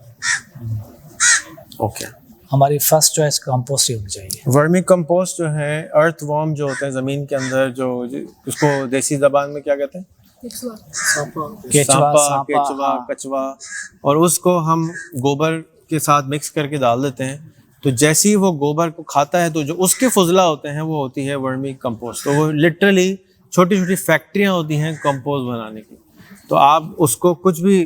ओके, हमारी फर्स्ट चॉइस कंपोस्ट ही होनी चाहिए। वर्मी कंपोस्ट जो है, अर्थ वॉर्म जो होता है जमीन के अंदर, जो उसको देसी जबान में क्या कहते हैं, केचुआ, कचवा, और उसको हम गोबर के साथ मिक्स करके डाल देते हैं। तो जैसे ही वो गोबर को खाता है तो जो उसके फुजला होते हैं वो होती है वर्मी कंपोस्ट। तो वो लिटरली छोटी छोटी फैक्ट्रियाँ होती हैं कंपोस्ट बनाने की। तो आप उसको कुछ भी,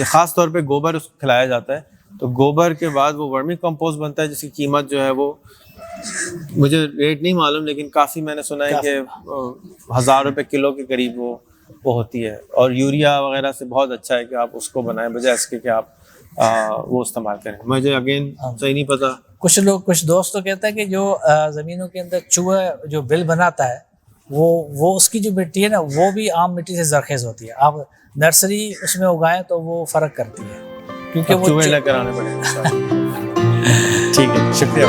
ख़ास तौर पे गोबर उसको खिलाया जाता है, तो गोबर के बाद वो वर्मी कंपोस्ट बनता है, जिसकी कीमत जो है वो मुझे रेट नहीं मालूम, लेकिन काफ़ी मैंने सुना है कि 1000 रुपये किलो के करीब वो होती है। और यूरिया वगैरह से बहुत अच्छा है कि आप उसको बनाएं बजाय इसके कि आप वो इस्तेमाल करें। मुझे अगेन सही नहीं पता। कुछ दोस्त तो कहते हैं कि जो ज़मीनों के अंदर चूहा जो बिल बनाता है, वो उसकी जो मिट्टी है ना, वो भी आम मिट्टी से जरखेज़ होती है। आप नर्सरी उसमें उगाएं तो वो फ़र्क करती है, क्योंकि वो चूहे लेकर आने पड़ेंगे। ठीक है, शुक्रिया।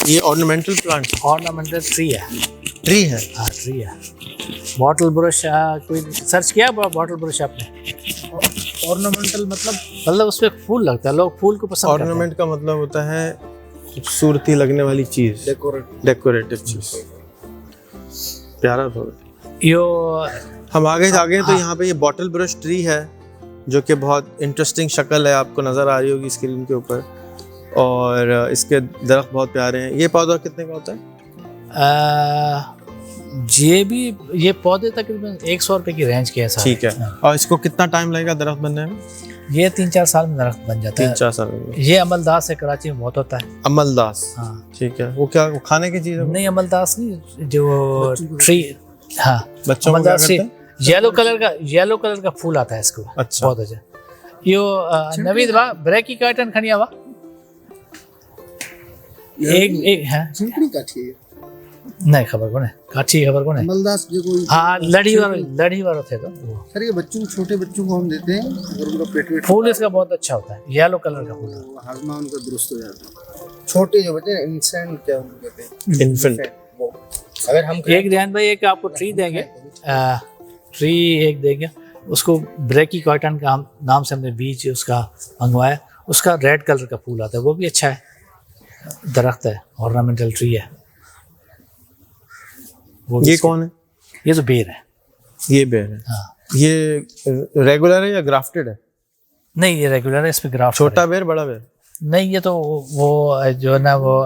ये ऑर्नामेंटल प्लांट, ऑर्नामेंटल ट्री है। ट्री है? हाँ, ट्री है। बॉटल ब्रश, कोई सर्च किया बॉटल ब्रश आपने? ऑर्नामेंटल मतलब उसपे फूल लगता है, लोग फूल को पसंद करते हैं। ऑर्नामेंट का मतलब होता है खूबसूरती लगने वाली चीज, डेकोरेटिव चीज। प्यारा थोड़ा यो हम आगे तो यहाँ पे ये बॉटल ब्रश ट्री है, जो कि बहुत इंटरेस्टिंग शक्ल है, आपको नज़र आ रही होगी स्क्रीन के ऊपर, और इसके दरख्त बहुत प्यारे हैं। ये पौधा कितने का होता है? ये पौधे तकरीबन 100 रुपए की रेंज के है। ठीक है। और इसको कितना टाइम लगेगा दरख्त बनने में? ये 3-4 साल में दरख्त बन जाता है। 3-4 साल में। ये अमलदास है, कराची में बहुत होता है। अमलदास? हाँ। ठीक है। वो क्या, वो खाने की चीज़ है? नहीं, अमलदास नहीं, जो ट्री, हाँ, बच्चों को क्या करते हैं? येलो कलर का फूल आता है इसको। अच्छा, बहुत अच्छा। यो नवीद बा ब्रेकी कार्टन खनिया बा एक है झुंपड़ी काठी है, नहीं खबर कोने काठी खबर कोने मलदास जो कोई। हाँ, लड़ी वाला थे तो वो। सर ये छोटे बच्चों को हम देते हैं, अगर उनका पेट फूल इसका बहुत अच्छा होता है, येलो कलर का फूल, हाजमा उनका दुरुस्त हो जाता है। छोटे जो बच्चे इन्फेंट, क्या उनको कहते हैं, इन्फेंट। अगर हम एक ध्यान भाई, एक आपको ट्री देंगे, उसको ब्रेकी कॉटन का नाम से हमने बीज उसका मंगवाया। उसका रेड कलर का फूल आता है, वो भी अच्छा है, दरख्त है, ऑर्नामेंटल ट्री है। ये कौन है? ये तो बेर है। ये बेर है। हाँ। ये रेगुलर है या ग्राफ्टेड है? नहीं, ये रेगुलर है, इस पे ग्राफ्ट। छोटा बेर, बड़ा बेर? नहीं, ये तो वो जो है ना, वो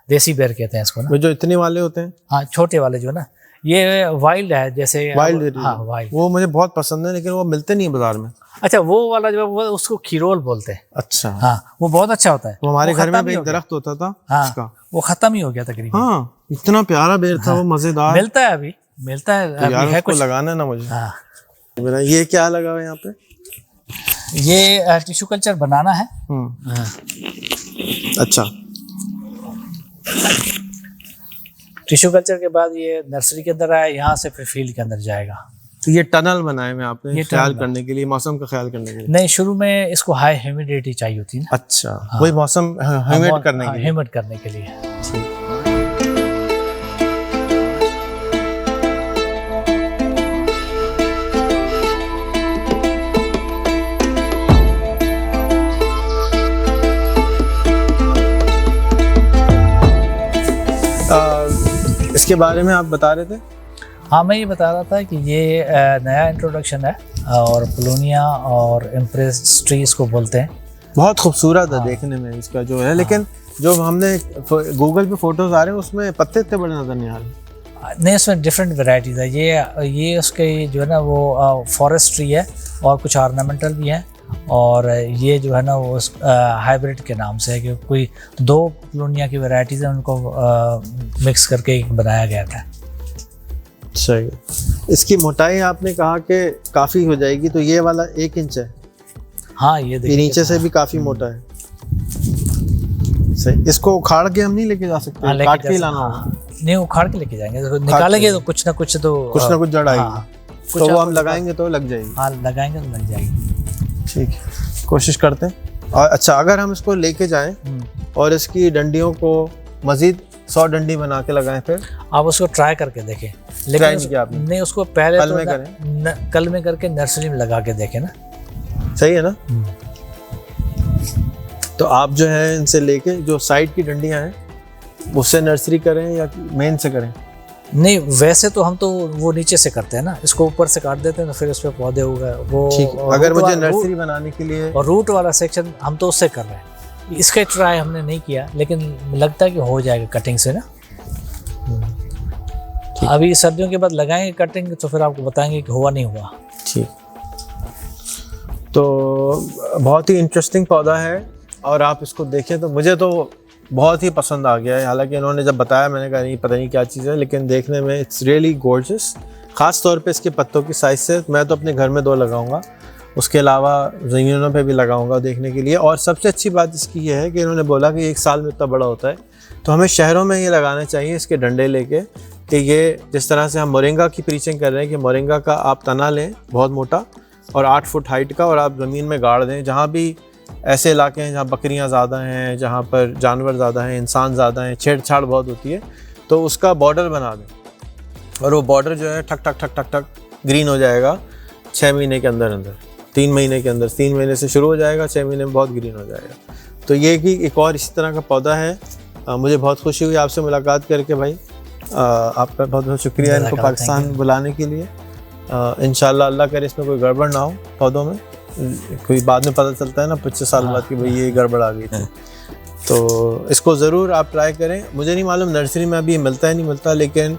देसी बेर कहते हैं इसको ना, वो जो इतने वाले होते हैं। हाँ, छोटे वाले जो ना, ये वाइल्ड है, जैसे वाइल्ड। हाँ, वाइल्ड। वो मुझे बहुत पसंद है, लेकिन वो मिलते नहीं बाजार में। अच्छा, वो वाला जो है वो उसको खीरोल बोलते हैं। अच्छा। हाँ, वो बहुत अच्छा होता है। वो हमारे घर में भी एक दरख्त होता था। हाँ, उसका वो खत्म ही हो गया तकरीबन। हाँ, इतना प्यारा बेर था। हाँ, वो मजेदार। मिलता है अभी तो यार है उसको कुछ लगाना है ना मुझे। हाँ। मेरा ये क्या लगा हुआ है यहाँ पे? ये टिश्यू कल्चर बनाना है। हाँ। अच्छा। टिश्यू कल्चर के बाद ये नर्सरी के अंदर आया, यहाँ से फिर फील्ड के अंदर जाएगा। तो ये टनल बनाए हुए आपने ये ख्याल टनल करने के लिए, मौसम का ख्याल करने के लिए? नहीं, शुरू में इसको हाई ह्यूमिडिटी चाहिए होती है ना। अच्छा। वही मौसम ह्यूमिड करने के लिए। ह्यूमिड करने के लिए। इसके बारे में आप बता रहे थे? हाँ, मैं ये बता रहा था कि ये नया इंट्रोडक्शन है, और प्लोनिया और इम्प्रेस ट्री इसको बोलते हैं। बहुत खूबसूरत है देखने में इसका जो है, लेकिन जो हमने गूगल पे फोटोज आ रहे हैं उसमें पत्ते इतने बड़े नजर नहीं आ रहे। नहीं, इसमें डिफरेंट वेराइटीज़ है। ये उसके जो है ना, वो फॉरेस्ट ट्री है, और कुछ ऑर्नामेंटल भी है, और ये जो है ना वो हाइब्रिड के नाम से है कि कोई 2 प्लूनिया की वैरायटीज हैं उनको मिक्स करके बनाया गया था। सही। इसकी मोटाई आपने कहा कि काफ़ी हो जाएगी, तो ये वाला 1 इंच है। हाँ ये देखिए नीचे से भी काफ़ी मोटा है। सही। इसको उखाड़ के हम नहीं लेके जा सकते? हाँ, काट के ही लाना होगा? हाँ, नहीं उखाड़ के लेके जाएंगे, तो निकालेंगे तो कुछ ना कुछ जड़ आएगी। हाँ, तो वो हम लगाएंगे तो लग जाएगी। हाँ लगाएंगे तो लग जाएगी। ठीक है, कोशिश करते हैं। और अच्छा, अगर हम इसको लेके जाएं और इसकी डंडियों को मजीद 100 डंडी बना के लगाएं, फिर आप उसको ट्राई करके देखें। ट्राई नहीं किया आपने? नहीं, उसको पहले कल तो में करें। कल में करके नर्सरी में लगा के देखें ना। सही है ना? तो आप जो है इनसे लेके जो साइड की डंडियां हैं उससे नर्सरी करें या मेन से करें? नहीं, वैसे तो हम तो वो नीचे से करते हैं ना, इसको ऊपर से काट देते हैं तो फिर उस पे पौधे उगा वो। ठीक है। अगर मुझे नर्सरी बनाने के लिए और रूट वाला सेक्शन हम तो उससे कर रहे हैं। इसका ट्राई हमने नहीं किया, लेकिन लगता है कि हो जाएगा कटिंग से ना। अभी सर्दियों के बाद लगाएंगे कटिंग तो फिर आपको बताएंगे कि हुआ नहीं हुआ। ठीक। तो बहुत ही इंटरेस्टिंग पौधा है और आप इसको देखें तो मुझे तो बहुत ही पसंद आ गया है। हालांकि इन्होंने जब बताया मैंने कहा नहीं, पता नहीं क्या चीज़ है, लेकिन देखने में इट्स रियली गॉर्जियस। ख़ास तौर पे इसके पत्तों की साइज़ से मैं तो अपने घर में 2 लगाऊंगा, उसके अलावा ज़मीनों पे भी लगाऊंगा देखने के लिए। और सबसे अच्छी बात इसकी ये है कि इन्होंने बोला कि 1 साल में इतना बड़ा होता है, तो हमें शहरों में ये लगाना चाहिए इसके डंडे लेके, कि ये जिस तरह से हम मोरिंगा की प्रीचिंग कर रहे हैं कि मोरिंगा का आप तना लें बहुत मोटा और 8 फुट हाइट का और आप ज़मीन में गाड़ दें। जहाँ भी ऐसे इलाके हैं जहाँ बकरियाँ ज़्यादा हैं, जहाँ पर जानवर ज़्यादा हैं, इंसान ज़्यादा हैं, छेड़छाड़ बहुत होती है, तो उसका बॉर्डर बना दें और वो बॉर्डर जो है ठक ठक ठक ठक ठक ग्रीन हो जाएगा 6 महीने के अंदर 3 महीने के अंदर। 3 महीने से शुरू हो जाएगा, 6 महीने में बहुत ग्रीन हो जाएगा। तो ये कि एक और इसी तरह का पौधा है। मुझे बहुत खुशी हुई आपसे मुलाकात करके भाई। आपका बहुत बहुत शुक्रिया इनको पाकिस्तान बुलाने के लिए। इंशाल्लाह अल्लाह करे इसमें कोई गड़बड़ ना हो पौधों में। कोई बाद में पता चलता है ना 25 साल बाद कि भाई ये गड़बड़ आ गई थी। तो इसको ज़रूर आप ट्राई करें। मुझे नहीं मालूम नर्सरी में अभी मिलता है नहीं मिलता, लेकिन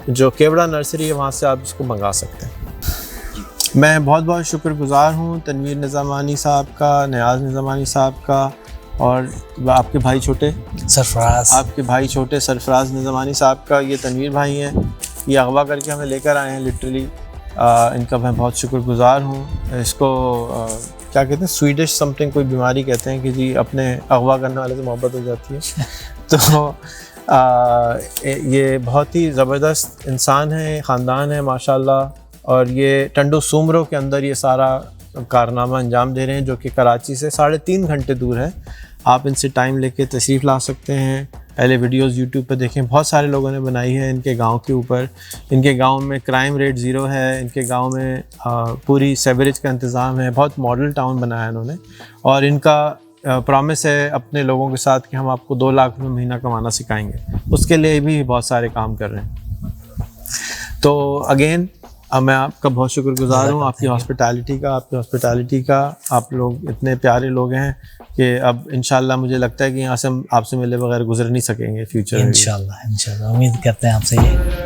जो केवड़ा नर्सरी है वहाँ से आप इसको मंगा सकते हैं। मैं बहुत बहुत शुक्रगुज़ार हूँ तनवीर निज़ामानी साहब का, नियाज़ निज़ामानी साहब का, और आपके भाई छोटे सरफराज निज़ामानी साहब का। ये तनवीर भाई हैं, ये अगवा करके हमें लेकर आए हैं लिटरली। इनका मैं बहुत शुक्रगुज़ार हूँ। इसको क्या कहते हैं, स्वीडिश समथिंग कोई बीमारी कहते हैं कि जी अपने अगवा करने वाले से मोहब्बत हो जाती है। तो ये बहुत ही ज़बरदस्त इंसान है, ख़ानदान है माशाल्लाह। और ये टंडो सूमरो के अंदर ये सारा कारनामा अंजाम दे रहे हैं, जो कि कराची से 3.5 घंटे दूर है। आप इनसे टाइम लेके तशरीफ़ ला सकते हैं। पहले वीडियोस यूट्यूब पे देखें, बहुत सारे लोगों ने बनाई है इनके गांव के ऊपर। इनके गांव में क्राइम रेट 0 है, इनके गांव में पूरी सेवरेज का इंतज़ाम है, बहुत मॉडल टाउन बनाया है इन्होंने। और इनका प्रॉमिस है अपने लोगों के साथ कि हम आपको 2 लाख रुपये महीना कमाना सिखाएंगे। उसके लिए भी बहुत सारे काम कर रहे हैं। तो अगेन मैं आपका बहुत शुक्रगुज़ार हूँ, आपकी हॉस्पिटैलिटी का। आप लोग इतने प्यारे लोग हैं कि अब इंशाल्लाह मुझे लगता है कि यहाँ से हम आपसे मिले बगैर गुजर नहीं सकेंगे फ्यूचर में। इंशाल्लाह उम्मीद करते हैं आपसे ये।